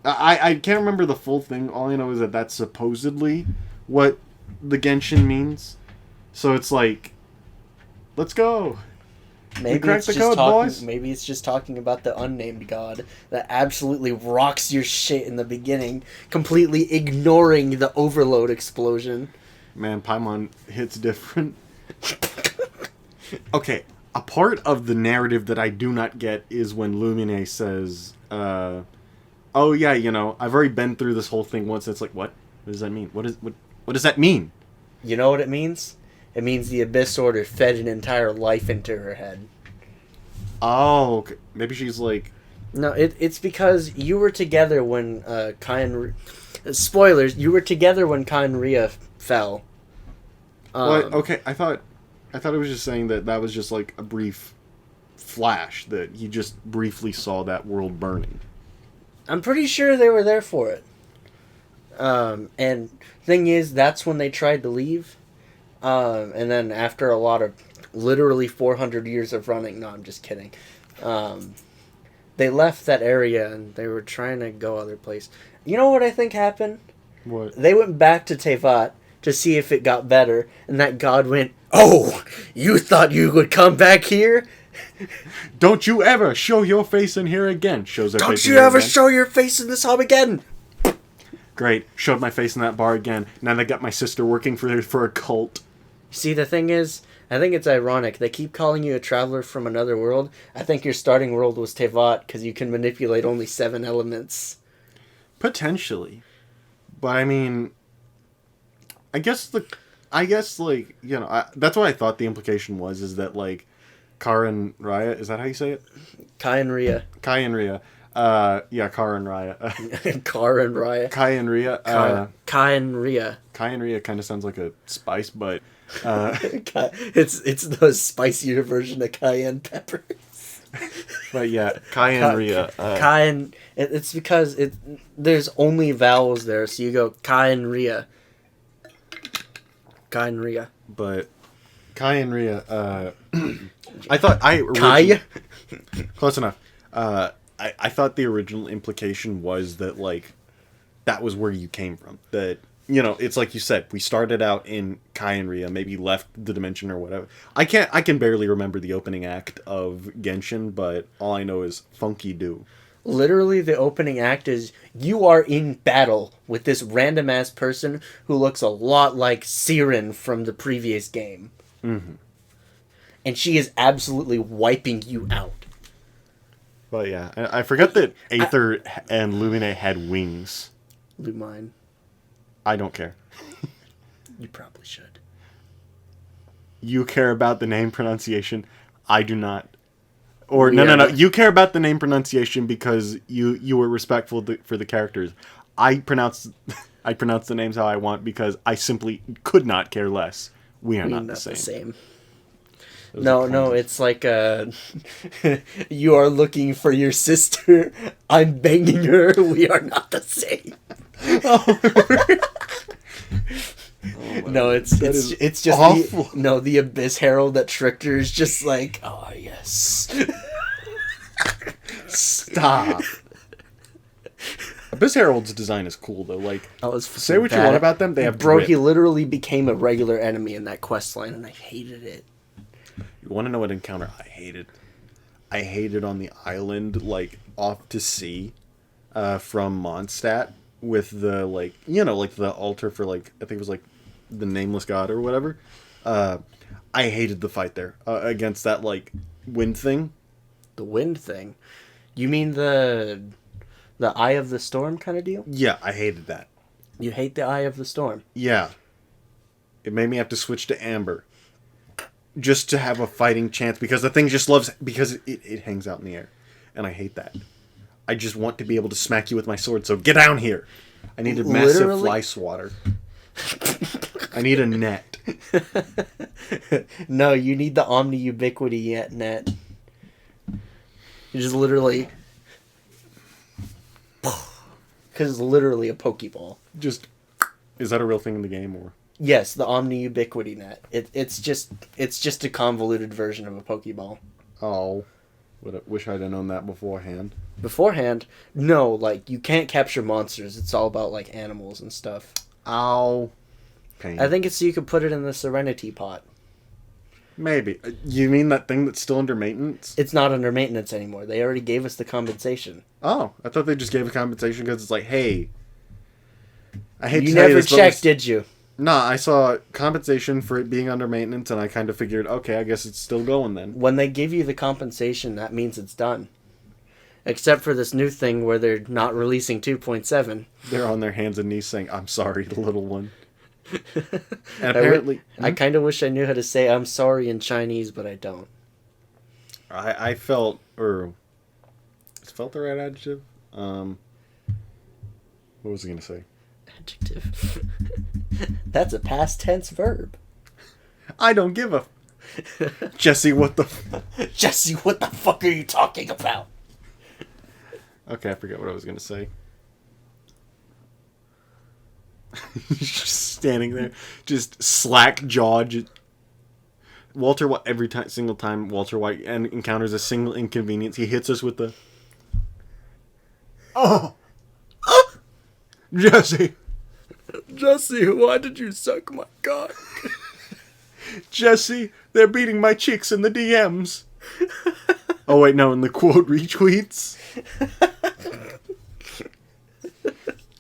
I can't remember the full thing. All I know is that that's supposedly what the Genshin means. So it's like... Let's go. Maybe cracked it's the just code, talking. boys. Maybe it's just talking about the unnamed god that absolutely rocks your shit in the beginning, completely ignoring the overload explosion. Man, Paimon hits different. Okay, a part of the narrative that I do not get is when Lumine says, oh yeah, you know, I've already been through this whole thing once. It's like, what? What does that mean? What does that mean? You know what it means? It means the Abyss Order fed an entire life into her head. Oh, okay. Maybe she's like... No, it's because you were together when spoilers, you were together when Kainria fell. What? Okay, I thought it was just saying that was just like a brief flash, that he just briefly saw that world burning. I'm pretty sure they were there for it. And thing is, that's when they tried to leave. And then after a lot of literally 400 years of running, no, I'm just kidding. They left that area and they were trying to go other place. You know what I think happened? What? They went back to Tevat to see if it got better, and that god went, "Oh, you thought you would come back here? Don't you ever show your face in here again." Shows their Don't face in you here ever again. show your face in this hub again?" Great. Showed my face in that bar again. Now they got my sister working for a cult. See, the thing is, I think it's ironic. They keep calling you a traveler from another world. I think your starting world was Tevat, because you can manipulate only 7 elements. Potentially. But I mean, I guess like, you know, that's what I thought the implication was, is that like Karin Raya, is that how you say it? Kai and Rhea. Kai and Rhea. Yeah, Karin Raya. Kar and Raya. Kai and Rhea. Kai and Rhea. Kai and Rhea kind of sounds like a spice, but It's the spicier version of cayenne pepper. but yeah, Kai and Rhea. Kai and it's because there's only vowels there, so you go Kai and Rhea. Kai and Rhea. But Kai and Rhea. I thought Kai. Close enough. I thought the original implication was that like that was where you came from. That, you know, it's like you said, we started out in Kai and Rhea, maybe left the dimension or whatever. I can barely remember the opening act of Genshin, but all I know is Funky Do. Literally, the opening act is you are in battle with this random ass person who looks a lot like Siren from the previous game. Mm-hmm. And she is absolutely wiping you out. But yeah, I forgot that Aether and Lumine had wings. Lumine. I don't care. You probably should. You care about the name pronunciation. I do not. Or, We no. are- You care about the name pronunciation because you were respectful for the characters. I pronounce the names how I want because I simply could not care less. We are We're not the same. Those No, are no, pointless. it's like you are looking for your sister. I'm banging her. We are not the same. No, That is it's just awful. the Abyss Herald that tricked her is just like, oh yes. Stop. Abyss Herald's design is cool though. Like, I was say what you want about them, they have Bro, drip. he literally became a regular enemy in that quest line, and I hated it. You want to know what encounter I hated? I hated on the island, like off to sea, from Mondstadt with the like the altar for like I think it was like the nameless god or whatever. I hated the fight there against that like wind thing. The wind thing. You mean the Eye of the Storm kind of deal? Yeah, I hated that. You hate the Eye of the Storm. Yeah, it made me have to switch to Amber just to have a fighting chance because the thing just loves because it hangs out in the air, and I hate that. I just want to be able to smack you with my sword. So get down here. I need a massive Literally? fly swatter. I need a net. No, you need the Omni Ubiquity net. You just literally... Because it's literally a Pokeball. Just is that a real thing in the game or? Yes, the Omni Ubiquity net. It's just a convoluted version of a Pokeball. Oh, wish I'd have known that beforehand. Beforehand, no, like, you can't capture monsters. It's all about, like, animals and stuff. Ow. Pain. I think it's so you could put it in the Serenity pot. Maybe. You mean that thing that's still under maintenance? It's not under maintenance anymore. They already gave us the compensation. Oh, I thought they just gave a compensation because it's like, hey, I hate You to tell you never this, but checked, did you? Nah, I saw compensation for it being under maintenance, and I kind of figured, okay, I guess it's still going then. When they give you the compensation, that means it's done. Except for this new thing where they're not releasing 2.7. They're on their hands and knees saying, I'm sorry, the little one. And apparently... I kind of wish I knew how to say I'm sorry in Chinese, but I don't. I felt, or... Is felt the right adjective? What was I going to say? Adjective. That's a past tense verb. I don't give a... Jesse, what the... Jesse, what the fuck are you talking about? Okay, I forget what I was going to say. Just standing there, just slack-jawed. Walter White, single time Walter White encounters a single inconvenience, he hits us with the... Oh! Jesse! Jesse, why did you suck my cock? Jesse, they're beating my chicks in the DMs. Oh wait, no, in the quote retweets.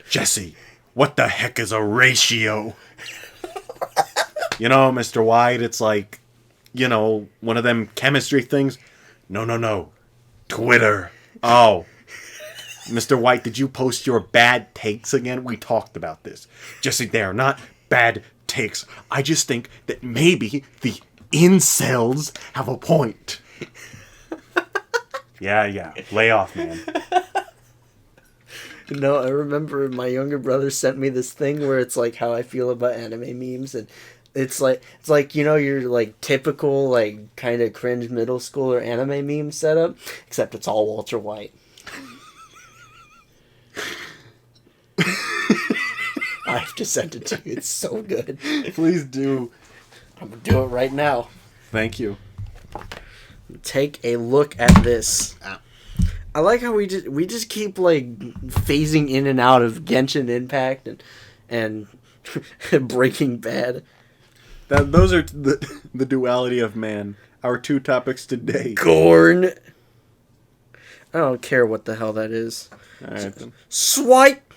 Jesse, what the heck is a ratio? You know, Mr. White, it's like, one of them chemistry things. No. Twitter. Oh. Mr. White, did you post your bad takes again? We talked about this. Jesse, they are not bad takes. I just think that maybe the incels have a point. Yeah. Lay off, man. No, I remember my younger brother sent me this thing where it's like how I feel about anime memes, and it's like your like typical like kind of cringe middle schooler anime meme setup, except it's all Walter White. I have to send it to you. It's so good. Please do. I'm gonna do it right now. Thank you. Take a look at this. Ah. I like how we just keep like phasing in and out of Genshin Impact and Breaking Bad. Those are the duality of man. Our two topics today. Gorn. I don't care what the hell that is. All right, then. Swipe.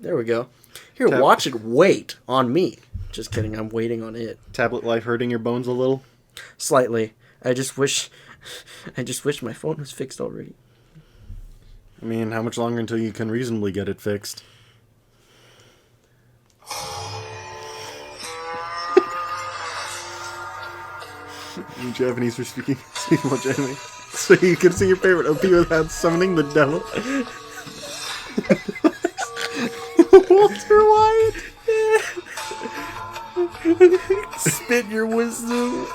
There we go. Here, Tap- watch it wait on me. Just kidding. I'm waiting on it. Tablet life hurting your bones a little? Slightly. I just wish my phone was fixed already. I mean, how much longer until you can reasonably get it fixed? in Japanese for speaking so much anime. So you can see your favorite OP without summoning the devil. Walter White! Spit your wisdom.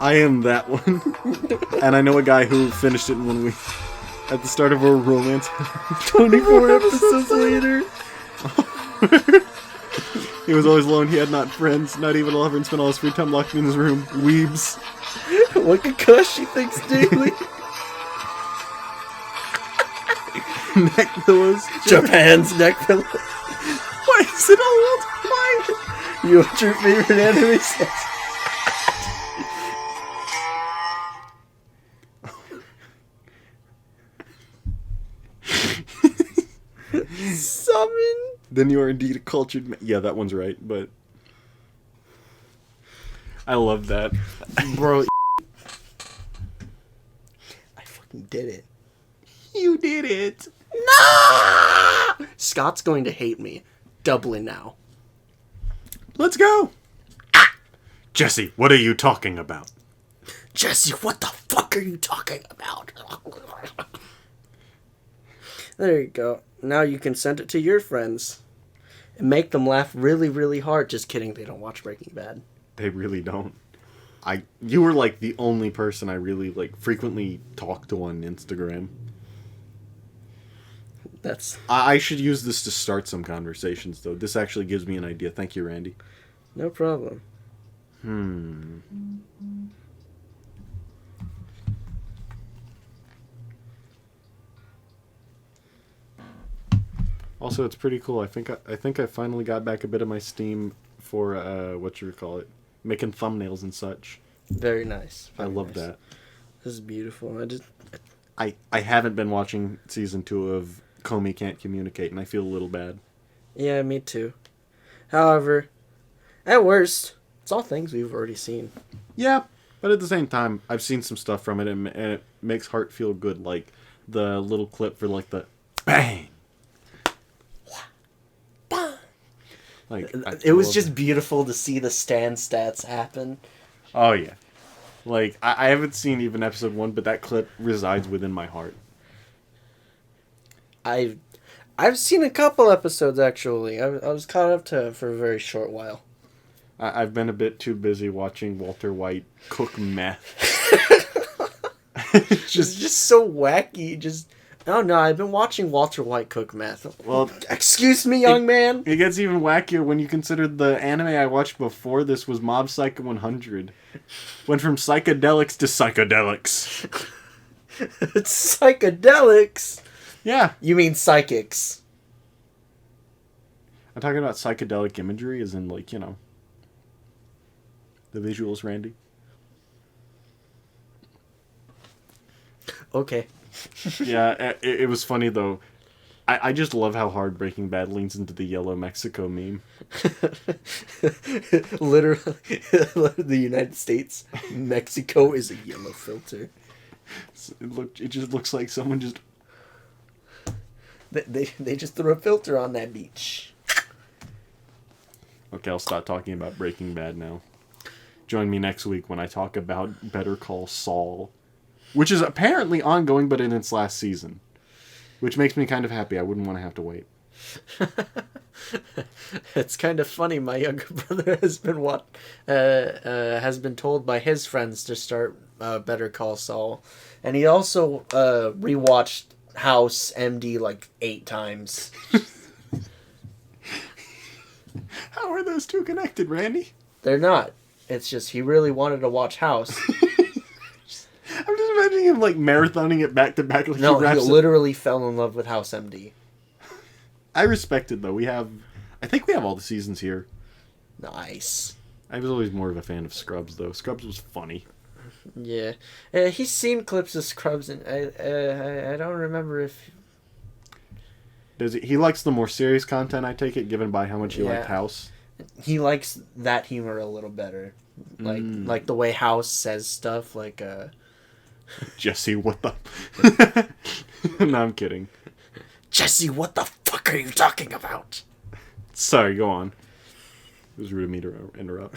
I am that one. And I know a guy who finished it in 1 week. At the start of a romance. 24 episodes later. He was always alone, he had not friends, not even a lover, and spent all his free time locked in his room. Weebs. What Kakashi thinks daily. Neck pillows. Japan's neck pillow. Why is it old? Why? You what's your favorite anime sex? Summon. Then you are indeed a cultured man. Yeah, that one's right, but... I love that. Bro. I fucking did it. You did it! No! Scott's going to hate me. Doubling now. Let's go! Jesse, what are you talking about? Jesse, what the fuck are you talking about? There you go. Now you can send it to your friends. And make them laugh really, really hard. Just kidding, they don't watch Breaking Bad. They really don't. You were like the only person I really like frequently talk to on Instagram. That's... I should use this to start some conversations, though. This actually gives me an idea. Thank you, Randy. No problem. Also, it's pretty cool. I think I finally got back a bit of my steam for making thumbnails and such. Very nice. I love that. This is beautiful. I haven't been watching season 2 of Comey Can't Communicate, and I feel a little bad. Yeah, me too. However, at worst, it's all things we've already seen. Yeah, but at the same time, I've seen some stuff from it, and it makes heart feel good, like the little clip for like the bang. Like It was just beautiful to see the stand stats happen. Oh yeah, like I haven't seen even episode 1, but that clip resides within my heart. I've seen a couple episodes actually. I was caught up to it for a very short while. I've been a bit too busy watching Walter White cook meth. It's just so wacky. Oh no, I've been watching Walter White cook meth. Well, excuse me, young man. It gets even wackier when you consider the anime I watched before this was Mob Psycho 100. Went from psychedelics to psychedelics. It's psychedelics. Yeah. You mean psychics. I'm talking about psychedelic imagery as in, like, you know, the visuals, Randy. Okay. Yeah, it was funny, though. I just love how hard Breaking Bad leans into the yellow Mexico meme. Literally, the United States, Mexico is a yellow filter. It just looks like someone just... They just threw a filter on that beach. Okay, I'll stop talking about Breaking Bad now. Join me next week when I talk about Better Call Saul, which is apparently ongoing, but in its last season, which makes me kind of happy. I wouldn't want to have to wait. It's kind of funny. My younger brother has been told by his friends to start Better Call Saul, and he also rewatched House MD like 8 times. How are those two connected, Randy? They're not. It's just he really wanted to watch House. I'm just imagining him like marathoning it back to back. Like No, he literally fell in love with House MD. I respect it though. I think we have all the seasons here. Nice. I was always more of a fan of Scrubs though. Scrubs was funny. Yeah, he's seen clips of Scrubs, and I don't remember if... Does he likes the more serious content, I take it, given by how much he liked House? He likes that humor a little better. Like the way House says stuff, like... Jesse, what the... No, I'm kidding. Jesse, what the fuck are you talking about? Sorry, go on. was rude of me to interrupt.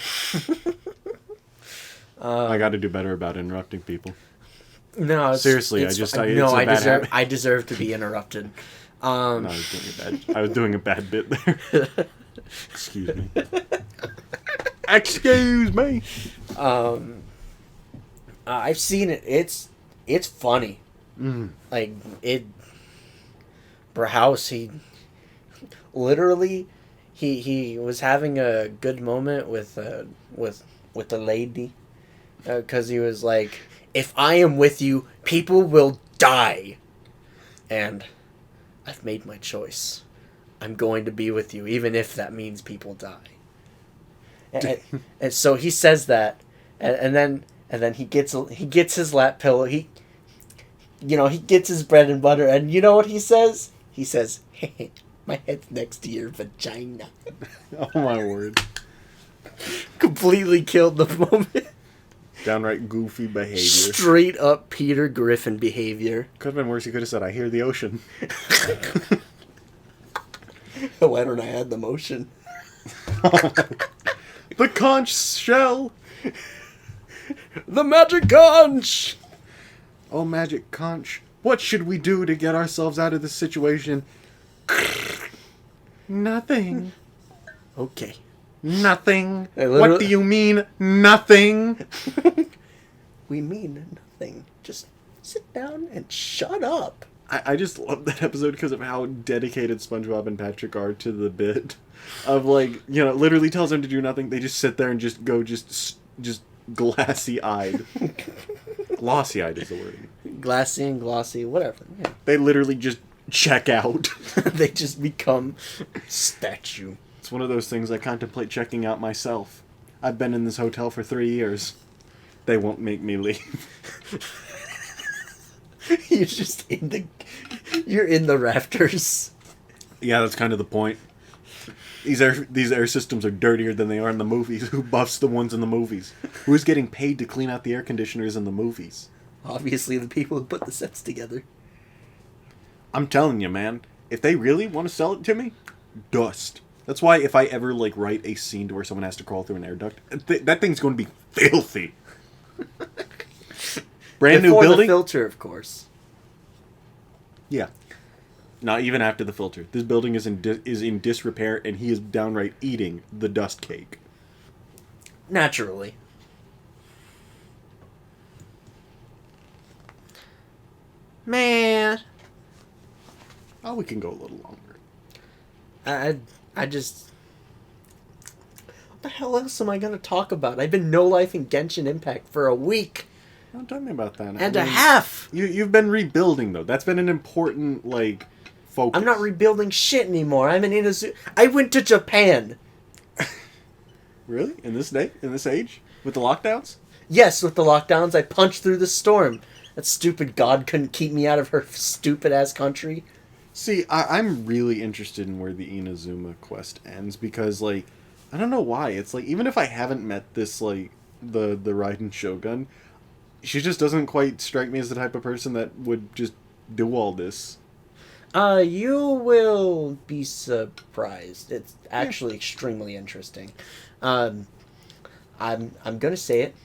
I got to do better about interrupting people. No, Seriously, it's, it's no, a I bad deserve. habit. I deserve to be interrupted. No, I was doing a bad bit there. Excuse me. Excuse me. I've seen it. It's funny. Like it. Brhouse, he literally he was having a good moment with the lady, because he was like, if I am with you, people will die, and I've made my choice. I'm going to be with you, even if that means people die. And so he says that, and then he gets his lap pillow. He gets his bread and butter, and you know what he says? He says, "Hey, my head's next to your vagina." Oh my word. Completely killed the moment. Downright goofy behavior. Straight up Peter Griffin behavior. Could have been worse. He could have said, "I hear the ocean." Why don't I add the motion? The conch shell. The magic conch. Oh, magic conch. What should we do to get ourselves out of this situation? Nothing. Okay. Nothing. literally- What do you mean, nothing? We mean nothing. Just sit down and shut up. I just love that episode because of how dedicated SpongeBob and Patrick are to the bit of, like, literally tells them to do nothing. They just sit there and just go just glassy-eyed. Glossy-eyed is the word. Glassy and glossy, whatever. Yeah. They literally just check out. They just become statue. It's one of those things I contemplate checking out myself. I've been in this hotel for 3 years. They won't make me leave. You're in the rafters. Yeah, that's kind of the point. These air systems are dirtier than they are in the movies. Who buffs the ones in the movies? Who's getting paid to clean out the air conditioners in the movies? Obviously, the people who put the sets together. I'm telling you, man. If they really want to sell it to me, dust. That's why if I ever write a scene to where someone has to crawl through an air duct, that thing's going to be filthy. Brand Before new building. the filter, of course. Yeah. Not even after the filter. This building is in disrepair, and he is downright eating the dust cake. Naturally. Man. Oh, we can go a little longer. I just... What the hell else am I going to talk about? I've been no-lifing Genshin Impact for a week. Don't tell me about that. And a half! You've been rebuilding, though. That's been an important, focus. I'm not rebuilding shit anymore. I'm an Inazu... I went to Japan! Really? In this day? In this age? With the lockdowns? Yes, with the lockdowns, I punched through the storm. That stupid god couldn't keep me out of her stupid-ass country. See, I'm really interested in where the Inazuma quest ends, because, I don't know why. It's even if I haven't met this, the Raiden Shogun, she just doesn't quite strike me as the type of person that would just do all this. You will be surprised. It's actually extremely interesting. I'm gonna say it.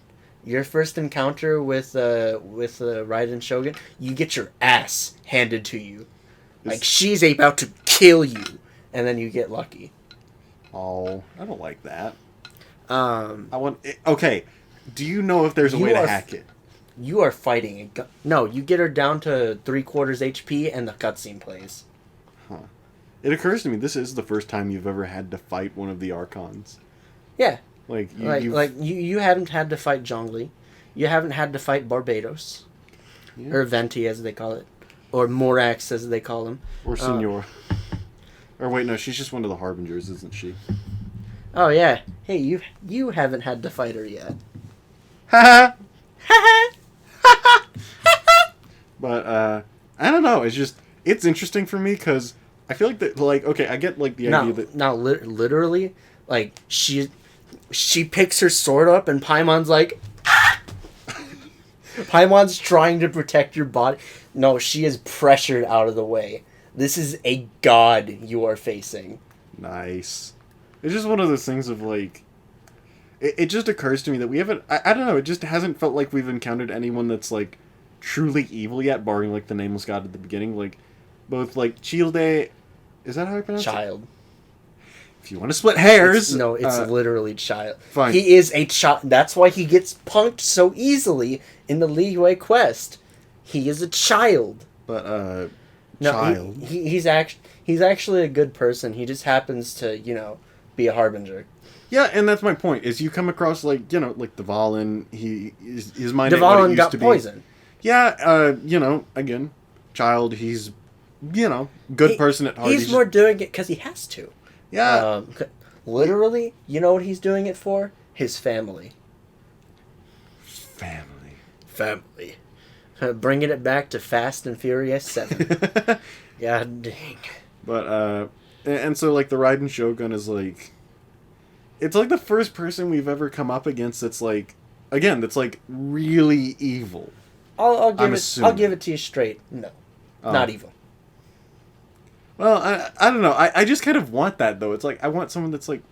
Your first encounter with Raiden Shogun, you get your ass handed to you. She's about to kill you, and then you get lucky. Oh, I don't like that. I want... Okay, do you know if there's a way to hack it? You are fighting. No, you get her down to 3/4 HP, and the cutscene plays. Huh. It occurs to me, this is the first time you've ever had to fight one of the Archons. Yeah. You haven't had to fight Zhongli. You haven't had to fight Barbados. Yeah. Or Venti, as they call it. Or Morax, as they call him. Or Senor. Or wait, no, she's just one of the Harbingers, isn't she? Oh, yeah. Hey, you haven't had to fight her yet. Ha ha! But, I don't know, it's interesting for me, because I feel like that, okay, I get, the idea that... Now, literally, she picks her sword up, and Paimon's like, ah! Paimon's trying to protect your body. No, she is pressured out of the way. This is a god you are facing. Nice. It's just one of those things of like, it just occurs to me that we haven't. I don't know. It just hasn't felt like we've encountered anyone that's like truly evil yet, barring like the nameless god at the beginning. Like both like Childe, is that how I pronounce it? Child. If you want to split hairs, It's literally child. Fine. He is a child. That's why he gets punked so easily in the Liyue quest. He is a child. But No, child. he's actually a good person. He just happens to, be a harbinger. Yeah, and that's my point. Is you come across like like Dvalin, his mind ain't what it Dvalin used got to be. poisoned. Yeah, again, child. He's good person at heart. He's more doing it because he has to. Yeah. Literally, you know what he's doing it for? His family. Family. Bringing it back to Fast and Furious 7. God dang. But and so like the Raiden Shogun is like, it's like the first person we've ever come up against that's like, again, that's like really evil. I'll I'm give assuming. it to you straight. No, not evil. Well, I don't know. I just kind of want that though. It's like I want someone that's like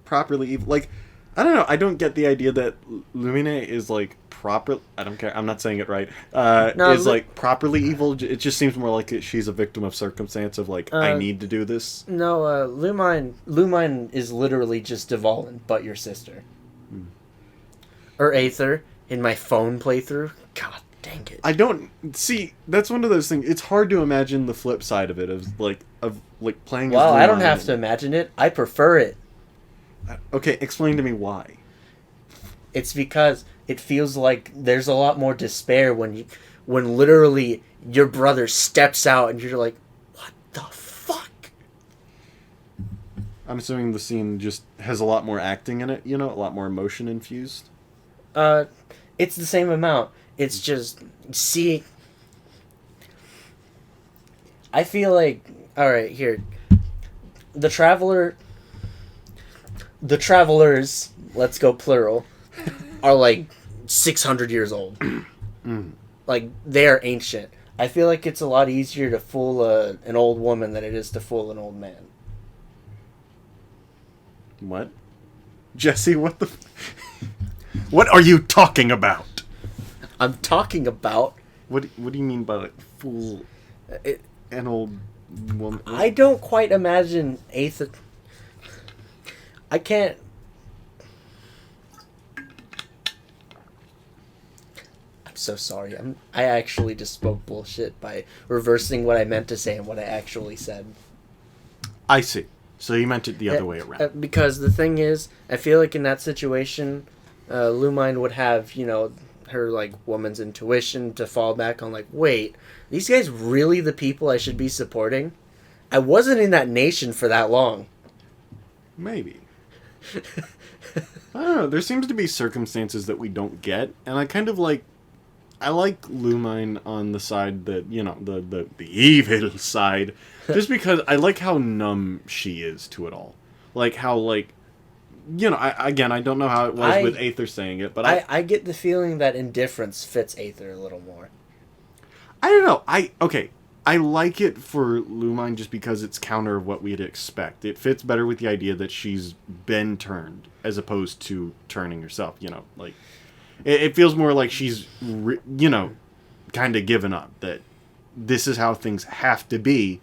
properly evil. Like I don't know. I don't get the idea that Lumine is like proper. I don't care. I'm not saying it right. Is like properly evil. It just seems more like she's a victim of circumstance of like I need to do this. No, Lumine is literally just Dvalin, but your sister. Or Aether in my phone playthrough. God dang it. I don't see. That's one of those things. It's hard to imagine the flip side of it of playing. Well, as I don't Lumine. have to imagine it. I prefer it. Okay, explain to me why. It's because it feels like there's a lot more despair when literally your brother steps out and you're like, what the fuck? I'm assuming the scene just has a lot more acting in it. A lot more emotion infused. It's the same amount. It's just I feel like, all right, here, the travelers, let's go plural, are like 600 years old. Like they are ancient. I feel like it's a lot easier to fool an old woman than it is to fool an old man. What? Jesse, what the... What are you talking about? I'm talking about... What do you mean by like fool an old woman? I don't quite imagine Aether... I can't... I'm so sorry. I actually just spoke bullshit by reversing what I meant to say and what I actually said. I see. So you meant it the other way around. Because the thing is, I feel like in that situation, Lumine would have, her, like, woman's intuition to fall back on, like, wait, these guys really the people I should be supporting? I wasn't in that nation for that long. Maybe. I don't know. There seems to be circumstances that we don't get, and I kind of like... I like Lumine on the side that, the evil side, just because I like how numb she is to it all. Like how, like, I don't know how it was with Aether saying it, but I get the feeling that indifference fits Aether a little more. I don't know. I like it for Lumine just because it's counter of what we'd expect. It fits better with the idea that she's been turned as opposed to turning herself, like... It feels more like she's, kind of given up. That this is how things have to be.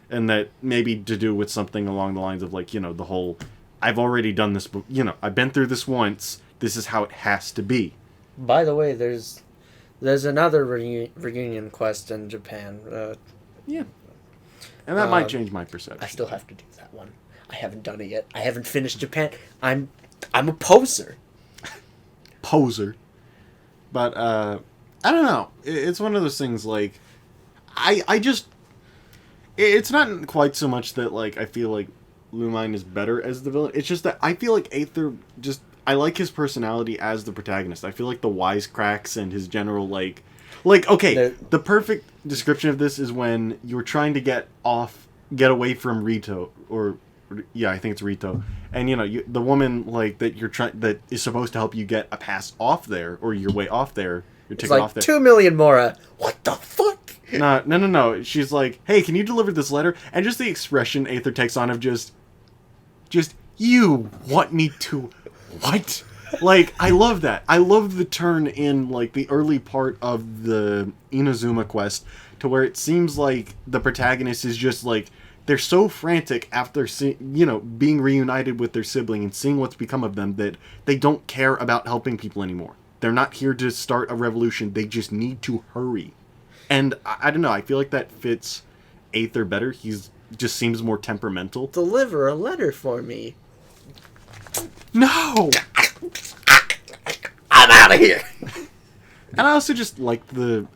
And that maybe to do with something along the lines of, like, the whole, I've already done this, but, I've been through this once. This is how it has to be. By the way, there's another reunion quest in Japan. Yeah. And that might change my perception. I still have to do that one. I haven't done it yet. I haven't finished Japan. I'm a poser. Poser. But, I don't know. It's one of those things, like, I just... It's not quite so much that, like, I feel like Lumine is better as the villain. It's just that I feel like Aether just... I like his personality as the protagonist. I feel like the wisecracks and his general, like... Like, okay, the perfect description of this is when you're trying to get away from Rito, or... Yeah, I think it's Rito. And, the woman, like, that is supposed to help you get a pass off there, or your way off there, your ticket off there. 2 million Mora. What the fuck? No. She's like, hey, can you deliver this letter? And just the expression Aether takes on of just You want me to... What? Like, I love that. I love the turn in, like, the early part of the Inazuma quest to where it seems like the protagonist is just, like, they're so frantic after, being reunited with their sibling and seeing what's become of them that they don't care about helping people anymore. They're not here to start a revolution. They just need to hurry. And, I don't know, I feel like that fits Aether better. He's just seems more temperamental. Deliver a letter for me. No! I'm out of here. And I also just like the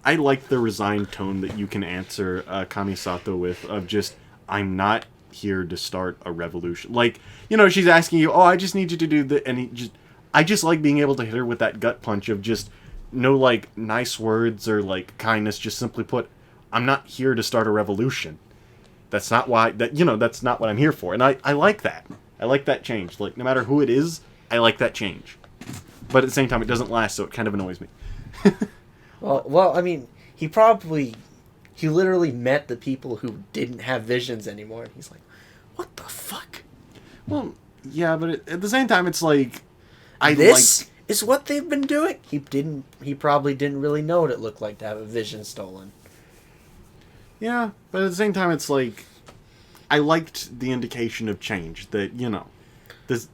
resigned tone that you can answer Kamisato with, of just, I'm not here to start a revolution. Like, she's asking you, oh, I just need you to do the, and I just like being able to hit her with that gut punch of just no, like, nice words or, like, kindness, just simply put, I'm not here to start a revolution. That's not that's not what I'm here for. And I like that. I like that change. Like, no matter who it is, I like that change. But at the same time, it doesn't last, so it kind of annoys me. Well, I mean, he literally met the people who didn't have visions anymore, and he's like, what the fuck? Well, yeah, but at the same time, it's like, This is what they've been doing? He probably didn't really know what it looked like to have a vision stolen. Yeah, but at the same time, it's like, I liked the indication of change that,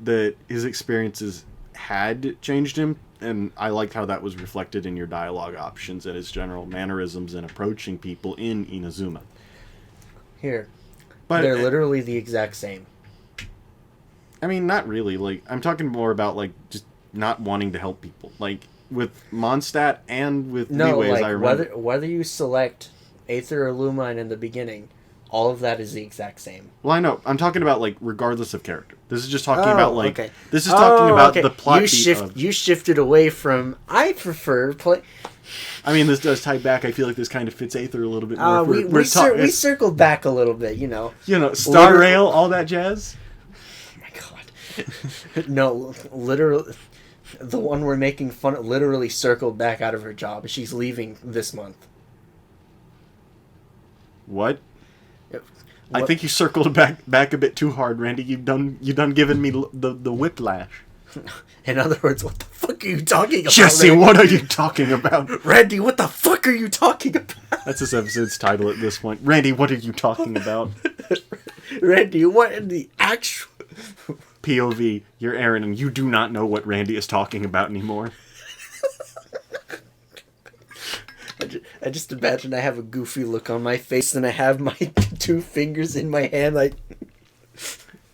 that his experiences had changed him, and I liked how that was reflected in your dialogue options and his general mannerisms in approaching people in Inazuma. Here. But they're literally the exact same. I mean, not really. Like, I'm talking more about, like, just not wanting to help people. Like, with Mondstadt and with Liyue's, I remember... whether you select Aether or Lumine in the beginning, all of that is the exact same. Well, I know. I'm talking about, like, regardless of character. This is just talking about, like... Okay. This is talking about the plot You shifted away from... I prefer... I mean, this does tie back. I feel like this kind of fits Aether a little bit more. We circled back a little bit, Star Rail, all that jazz. Oh my god. No, literally... The one we're making fun of literally circled back out of her job. She's leaving this month. What? I think you circled back a bit too hard, Randy. You done given me the whiplash. In other words, what the fuck are you talking about? Jesse, Randy? what are you talking about? Randy, what the fuck are you talking about? That's this episode's title at this point. Randy, what are you talking about? Randy, what in the actual... POV, you're Aaron, and you do not know what Randy is talking about anymore. I just imagine I have a goofy look on my face and I have my 2 fingers in my hand like...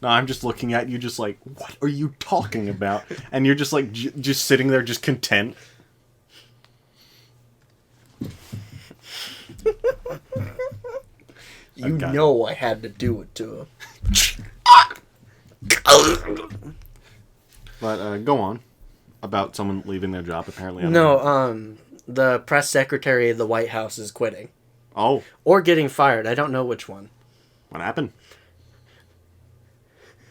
No, I'm just looking at you just like, what are you talking about? And you're just like, just sitting there just content. You know I had to do it to him. But go on about someone leaving their job. Apparently, the press secretary of the White House is quitting. Oh, or getting fired. I don't know which one. What happened?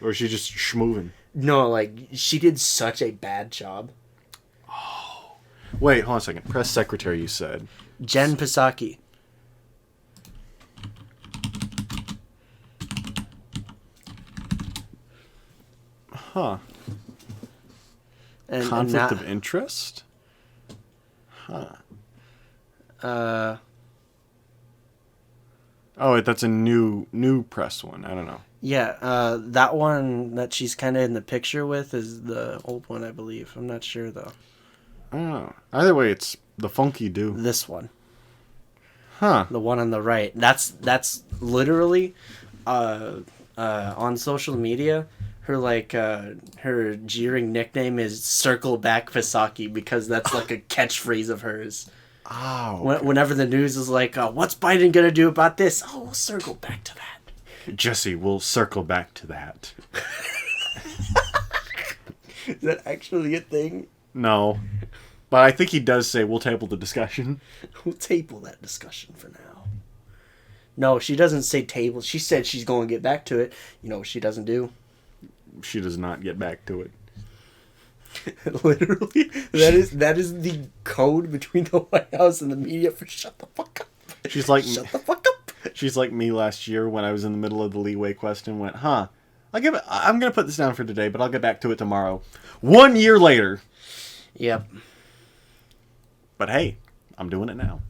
Or is she just schmoovin'? No, like she did such a bad job. Oh, wait, hold on a second. Press secretary, you said Jen Psaki. Huh. Conflict of interest? Huh. Oh, wait, that's a new press one. I don't know. Yeah, that one that she's kind of in the picture with is the old one, I believe. I'm not sure, though. I don't know. Either way, it's the funky do. This one. Huh. The one on the right. That's literally on social media. Her jeering nickname is Circle Back Psaki because that's like a catchphrase of hers. Oh. Okay. Whenever the news is like, what's Biden gonna do about this? Oh, we'll circle back to that. Jesse, we'll circle back to that. Is that actually a thing? No. But I think he does say we'll table the discussion. We'll table that discussion for now. No, she doesn't say table. She said she's going to get back to it. You know what she doesn't do? She does not get back to it. Literally, that is the code between the White House and the media for shut the fuck up. She's like, shut the fuck up. She's like me last year when I was in the middle of the Liyue quest and went, I'm gonna put this down for today, but I'll get back to it tomorrow. 1 year later. Yep. But hey, I'm doing it now.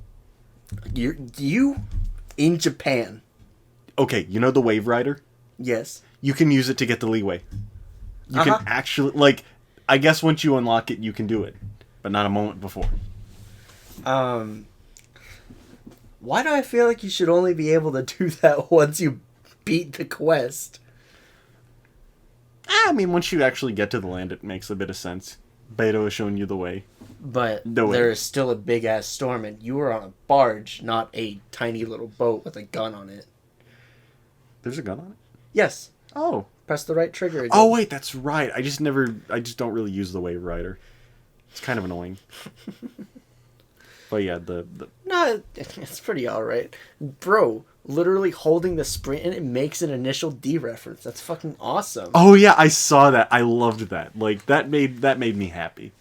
You in Japan. Okay, you know the Wave Rider? Yes. You can use it to get the leeway. You Uh-huh. can actually, like, I guess once you unlock it, you can do it. But not a moment before. Why do I feel like you should only be able to do that once you beat the quest? I mean, once you actually get to the land, it makes a bit of sense. Beto has shown you the way. But No way. there is still a big ass storm, and you were on a barge, not a tiny little boat with a gun on it. There's a gun on it? Yes. Oh. Press the right trigger again. Oh, wait, that's right. I just don't really use the Wave Rider. It's kind of annoying. But yeah, the No, it's pretty alright. Bro, literally holding the sprint and it makes an initial D reference. That's fucking awesome. Oh yeah, I saw that. I loved that. Like that made me happy.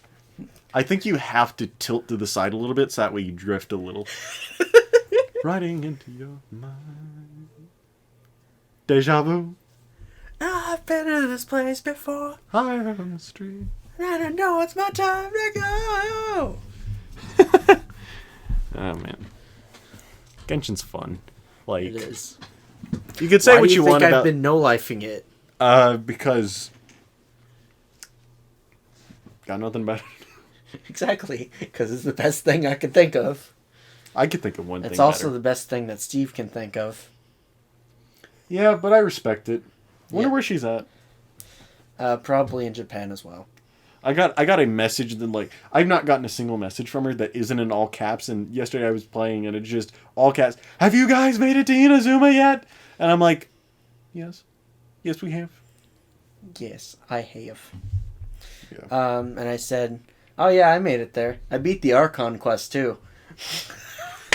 I think you have to tilt to the side a little bit so that way you drift a little. Riding into your mind. Deja vu. I've been to this place before, Higher on the street. and I know it's my time to go. Oh man. Genshin's fun. Like It is. you could say Why what do you you think want I've about been no-lifing it? because got nothing better. Exactly, because it's the best thing I can think of. I could think of one thing. It's also better. the best thing that Steve can think of. Yeah, but I respect it. Wonder Yeah. where she's at. Probably in Japan as well. I got a message that like I've not gotten a single message from her that isn't in all caps, and yesterday I was playing and it's just all caps. Have you guys made it to Inazuma yet? And I'm like, yes, we have. Yes, I have. Yeah. And I said, oh yeah, I made it there. I beat the Archon quest too.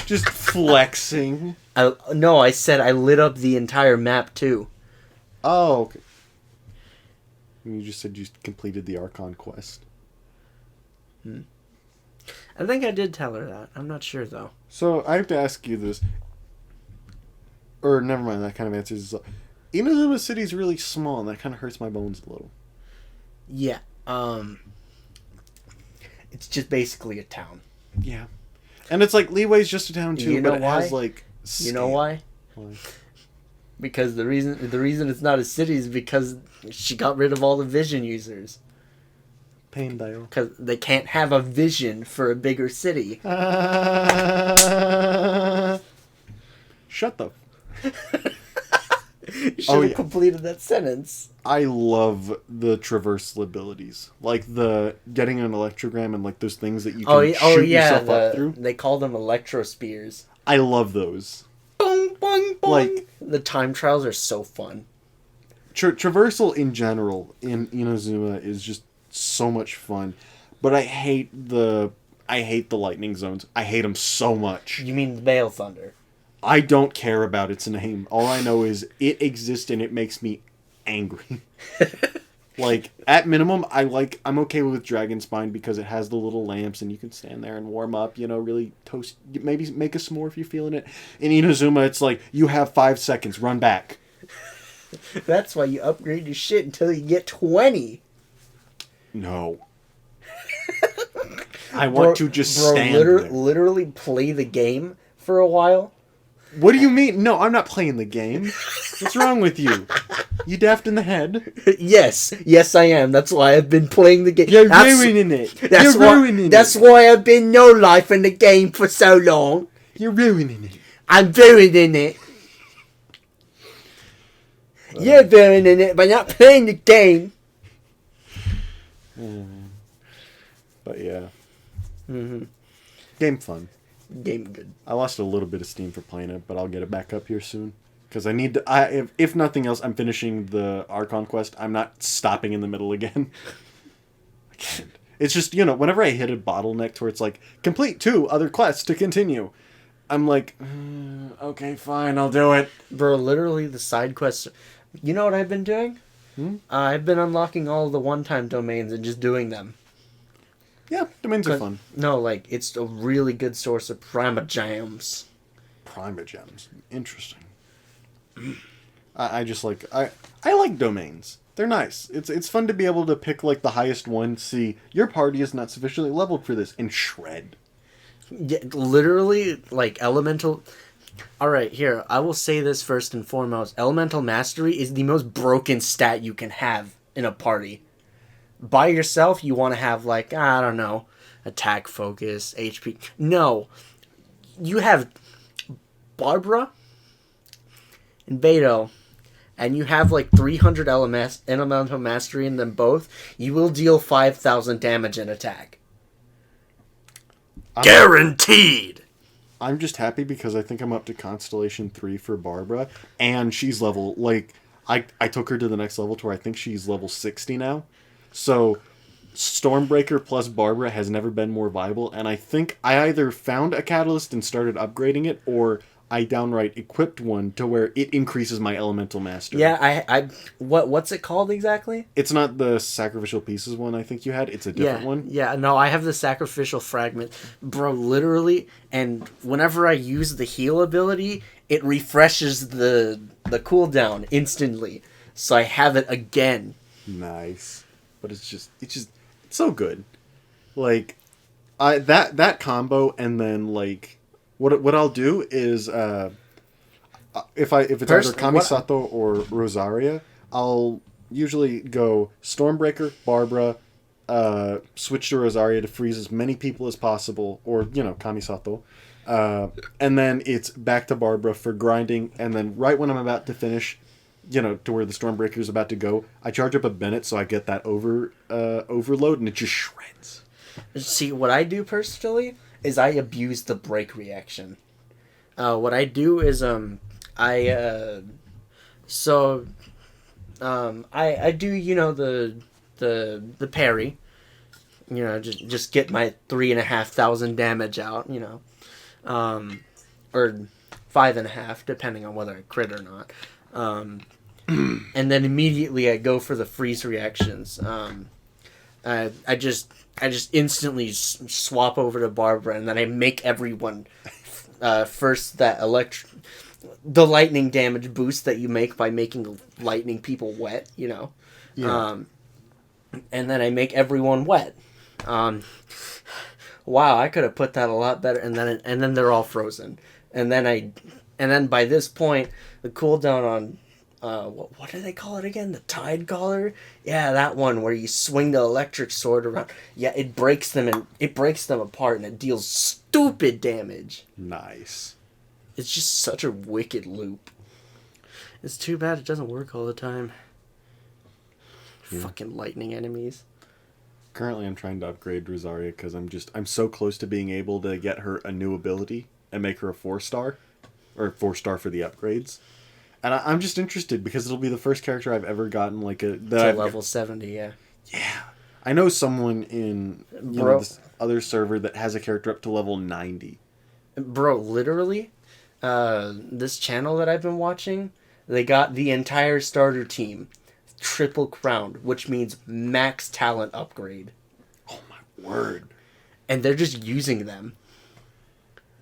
Just flexing. No, I said I lit up the entire map too. Oh, okay. You just said you completed the Archon quest. I think I did tell her that. I'm not sure though. So I have to ask you this. Or never mind, that kind of answers. Inazuma City's really small, and that kind of hurts my bones a little. Yeah. It's just basically a town. Yeah. And it's like Leeway's just a town too, You know but it why? has like You know scale. why? Why? Because the reason it's not a city is because she got rid of all the vision users. Pain Dio. Because they can't have a vision for a bigger city. Shut the. You should Oh, have yeah. completed that sentence. I love the traversal abilities, like the getting an electrogram and like those things that you can shoot yourself up through. They call them electro spears. I love those. Boing, boing, boing. Like- The time trials are so fun. Traversal in general in Inazuma is just so much fun, but I hate the lightning zones. I hate them so much. You mean Veil Thunder? I don't care about its name. All I know is it exists and it makes me angry. Like at minimum, I'm okay with Dragon Spine because it has the little lamps and you can stand there and warm up. You know, really toast. Maybe make a s'more if you're feeling it. In Inazuma, it's like you have 5 seconds. Run back. That's why you upgrade your shit until you get 20. No. I want to just stand there. Literally play the game for a while. What do you mean? No, I'm not playing the game. What's wrong with you? You daft in the head? Yes, I am. That's why I've been playing the game. You're ruining it. That's You're ruining That's it. why I've been no life in the game for so long. You're ruining it. I'm ruining it. You're ruining it by not playing the game. But yeah, Mm-hmm. game fun. Game good. I lost a little bit of steam for playing it, but I'll get it back up here soon. Because I need to. If nothing else, I'm finishing the Archon quest. I'm not stopping in the middle again. I can't. It's just, whenever I hit a bottleneck where it's like, complete 2 other quests to continue, I'm like, okay, fine, I'll do it. Bro, literally the side quests. You know what I've been doing? I've been unlocking all the one-time domains and just doing them. Yeah, domains are fun. No, like, it's a really good source of prima gems. Prima gems. Interesting. I just like I like domains. They're nice. It's fun to be able to pick like the highest one. See, your party is not sufficiently leveled for this, and shred. Yeah, literally, like, elemental... Alright, here, I will say this first and foremost. Elemental Mastery is the most broken stat you can have in a party. By yourself, you want to have, like, I don't know, attack focus, HP. No. You have Barbara and Beto, and you have, like, 300 Elemental Mastery in them both, you will deal 5,000 damage in attack. Guaranteed! I'm just happy because I think I'm up to Constellation 3 for Barbara, and she's level, like, I took her to the next level to where I think she's level 60 now. So, Stormbreaker plus Barbara has never been more viable, and I think I either found a catalyst and started upgrading it, or I downright equipped one to where it increases my elemental mastery. Yeah, what's it called exactly? It's not the sacrificial pieces one I think you had, it's a different one. Yeah, no, I have the sacrificial fragment. Bro, literally, and whenever I use the heal ability, it refreshes the cooldown instantly. So I have it again. Nice. But it's so good. Like that combo, and then like what I'll do is if it's either Kamisato or Rosaria, I'll usually go Stormbreaker, Barbara, switch to Rosaria to freeze as many people as possible, or Kamisato, and then it's back to Barbara for grinding, and then right when I'm about to finish, to where the Stormbreaker is about to go, I charge up a Bennett so I get that overload, and it just shreds. See, what I do personally is I abuse the break reaction. What I do is I do the parry, just get my 3,500 damage out, or 5.5 depending on whether I crit or not. And then immediately I go for the freeze reactions. I just instantly swap over to Barbara, and then I make everyone first that the lightning damage boost that you make by making lightning people wet, Yeah. And then I make everyone wet. Wow, I could have put that a lot better, and then they're all frozen, and then by this point the cooldown on what do they call it again? The Tide Collar? Yeah, that one where you swing the electric sword around. Yeah, it breaks them apart, and it deals stupid damage. Nice. It's just such a wicked loop. It's too bad it doesn't work all the time. Yeah. Fucking lightning enemies. Currently, I'm trying to upgrade Rosaria because I'm so close to being able to get her a new ability and make her a 4-star, or 4-star for the upgrades. And I'm just interested because it'll be the first character I've ever gotten to level 70, yeah. Yeah. I know someone in this other server that has a character up to level 90. Bro, literally, this channel that I've been watching, they got the entire starter team triple crowned, which means max talent upgrade. Oh my word. And they're just using them.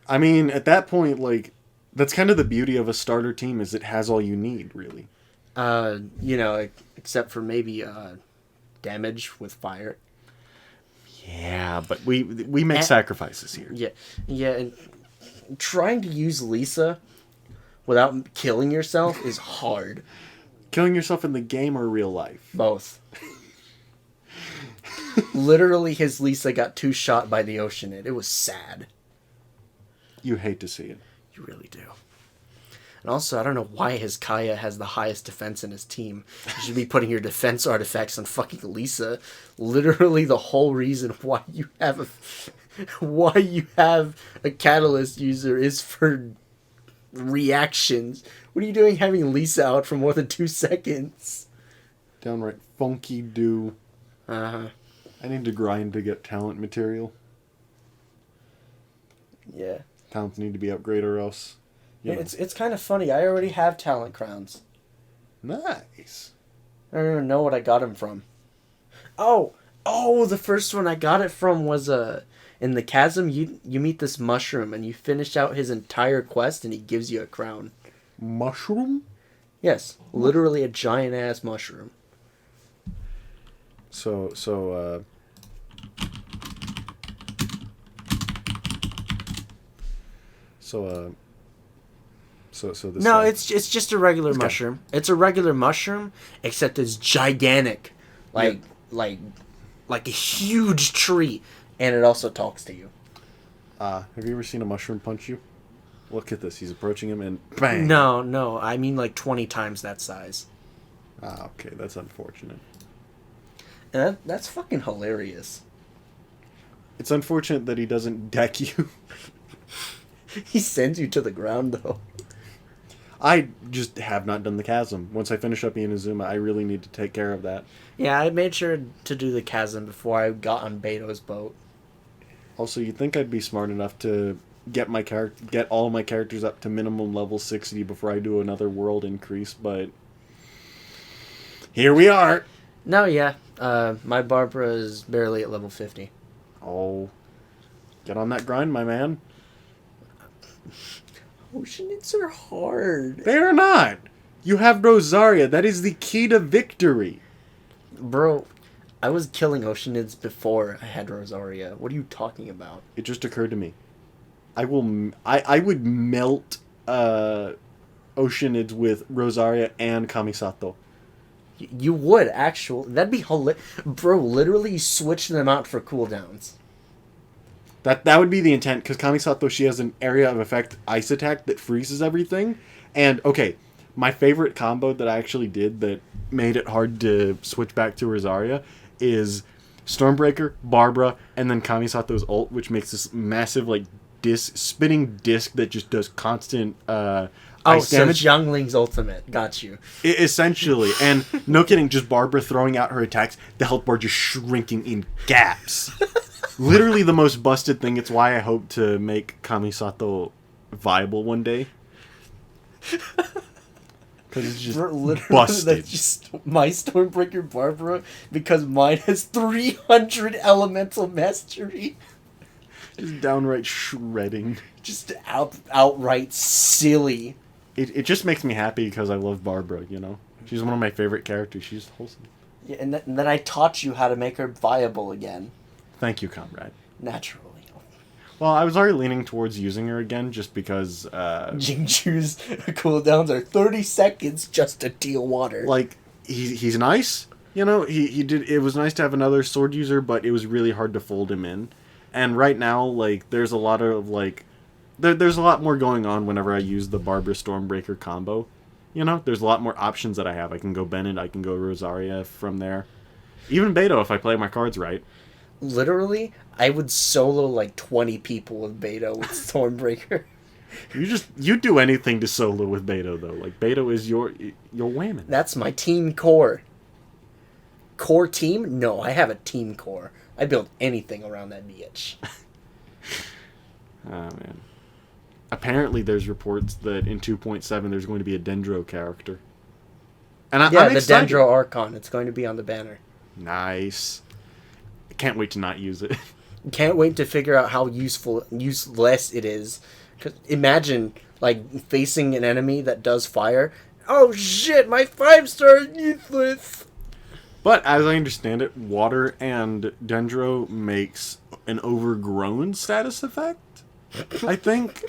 I mean, at that point, like, that's kind of the beauty of a starter team, is it has all you need, really. Except for maybe damage with fire. Yeah, but we make sacrifices here. Yeah, and trying to use Lisa without killing yourself is hard. Killing yourself in the game or real life? Both. Literally, his Lisa got 2-shot by the Oceanid. It was sad. You hate to see it. You really do. And also, I don't know why his Kaya has the highest defense in his team. You should be putting your defense artifacts on fucking Lisa. Literally the whole reason why you have a catalyst user is for reactions. What are you doing having Lisa out for more than 2 seconds? Downright funky do. Uh-huh. I need to grind to get talent material. Yeah. Talents need to be upgraded or else. It's kind of funny. I already have talent crowns. Nice. I don't even know what I got them from. Oh, the first one I got it from was in the chasm. You meet this mushroom and you finish out his entire quest and he gives you a crown. Mushroom? Yes, literally a giant ass mushroom. So so so this No, guy, it's just a regular This guy. mushroom. It's a regular mushroom, except it's gigantic, like Yeah. like like a huge tree, and it also talks to you. Have you ever seen a mushroom punch you? Look at this. He's approaching him and bang. No, I mean like 20 times that size. Okay, that's unfortunate. And that's fucking hilarious. It's unfortunate that he doesn't deck you. He sends you to the ground though. I just have not done the chasm. Once I finish up Inazuma, I really need to take care of that. Yeah, I made sure to do the chasm before I got on Beto's boat. Also, you'd think I'd be smart enough to get get all my characters up to minimum level 60 before I do another world increase, but here we are. No, yeah, my Barbara is barely at level 50. Oh, get on that grind, my man. Oceanids are hard. They are not. You have Rosaria. That is the key to victory. Bro, I was killing Oceanids before I had Rosaria. What are you talking about? It just occurred to me. I would melt Oceanids with Rosaria and Kamisato. You would, actually. That'd be hilarious. Bro, literally you switch them out for cooldowns. That would be the intent, because Kamisato, she has an area of effect ice attack that freezes everything. And, okay, my favorite combo that I actually did that made it hard to switch back to Rosaria is Stormbreaker, Barbara, and then Kamisato's ult, which makes this massive, like, spinning disc that just does constant ice so damage. Youngling's ultimate. Got you. Essentially. And, no kidding, just Barbara throwing out her attacks, the health bar just shrinking in gaps. Literally the most busted thing. It's why I hope to make Kamisato viable one day. Because it's just Literally, busted. That's just my Stormbreaker Barbara, because mine has 300 elemental mastery. Just downright shredding. Just outright silly. It just makes me happy because I love Barbara, you know? She's one of my favorite characters. She's wholesome. Yeah, and then I taught you how to make her viable again. Thank you, comrade. Naturally. Well, I was already leaning towards using her again just because, Jingchu's cooldowns are 30 seconds just to deal water. like, he's nice. You know, he did. It was nice to have another sword user, but it was really hard to fold him in. And right now, like, there's a lot of, like, there's a lot more going on whenever I use the Barbara Stormbreaker combo. You know, there's a lot more options that I have. I can go Bennett, I can go Rosaria from there. Even Beto if I play my cards right. Literally, I would solo like 20 people with Beto with Stormbreaker. You do anything to solo with Beto though. Like Beto is your whammon. That's my team core. Core team? No, I have a team core. I build anything around that bitch. Oh man. Apparently there's reports that in 2.7 there's going to be a Dendro character. And Yeah, I'm the excited. Dendro Archon. It's going to be on the banner. Nice. I can't wait to not use it. Can't wait to figure out how useless it is. 'Cause imagine, like, facing an enemy that does fire. Oh shit, my 5-star is useless! But as I understand it, water and Dendro makes an overgrown status effect, I think.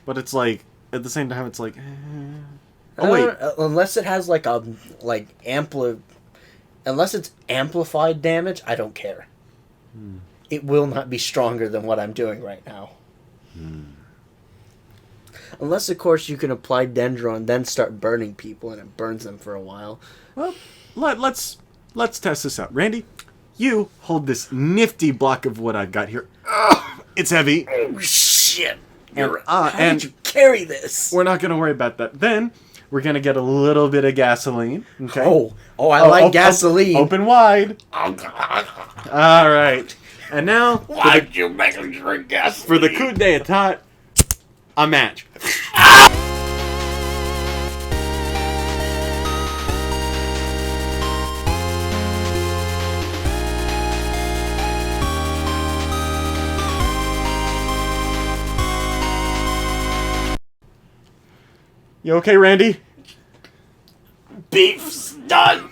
But it's like, at the same time, it's like... Oh, wait. Unless it has, like, unless it's amplified damage, I don't care. It will not be stronger than what I'm doing right now. Unless, of course, you can apply Dendro and then start burning people, and it burns them for a while. Well, let's test this out. Randy, you hold this nifty block of wood I've got here. Ugh, it's heavy. Oh, shit! And, How and did you carry this? we're not going to worry about that. Then, we're going to get a little bit of gasoline. Okay? I like gasoline. Open wide. All right. And now, Why'd you make him drink gasoline? for the coup d'etat, a match. You okay, Randy? beef stunt.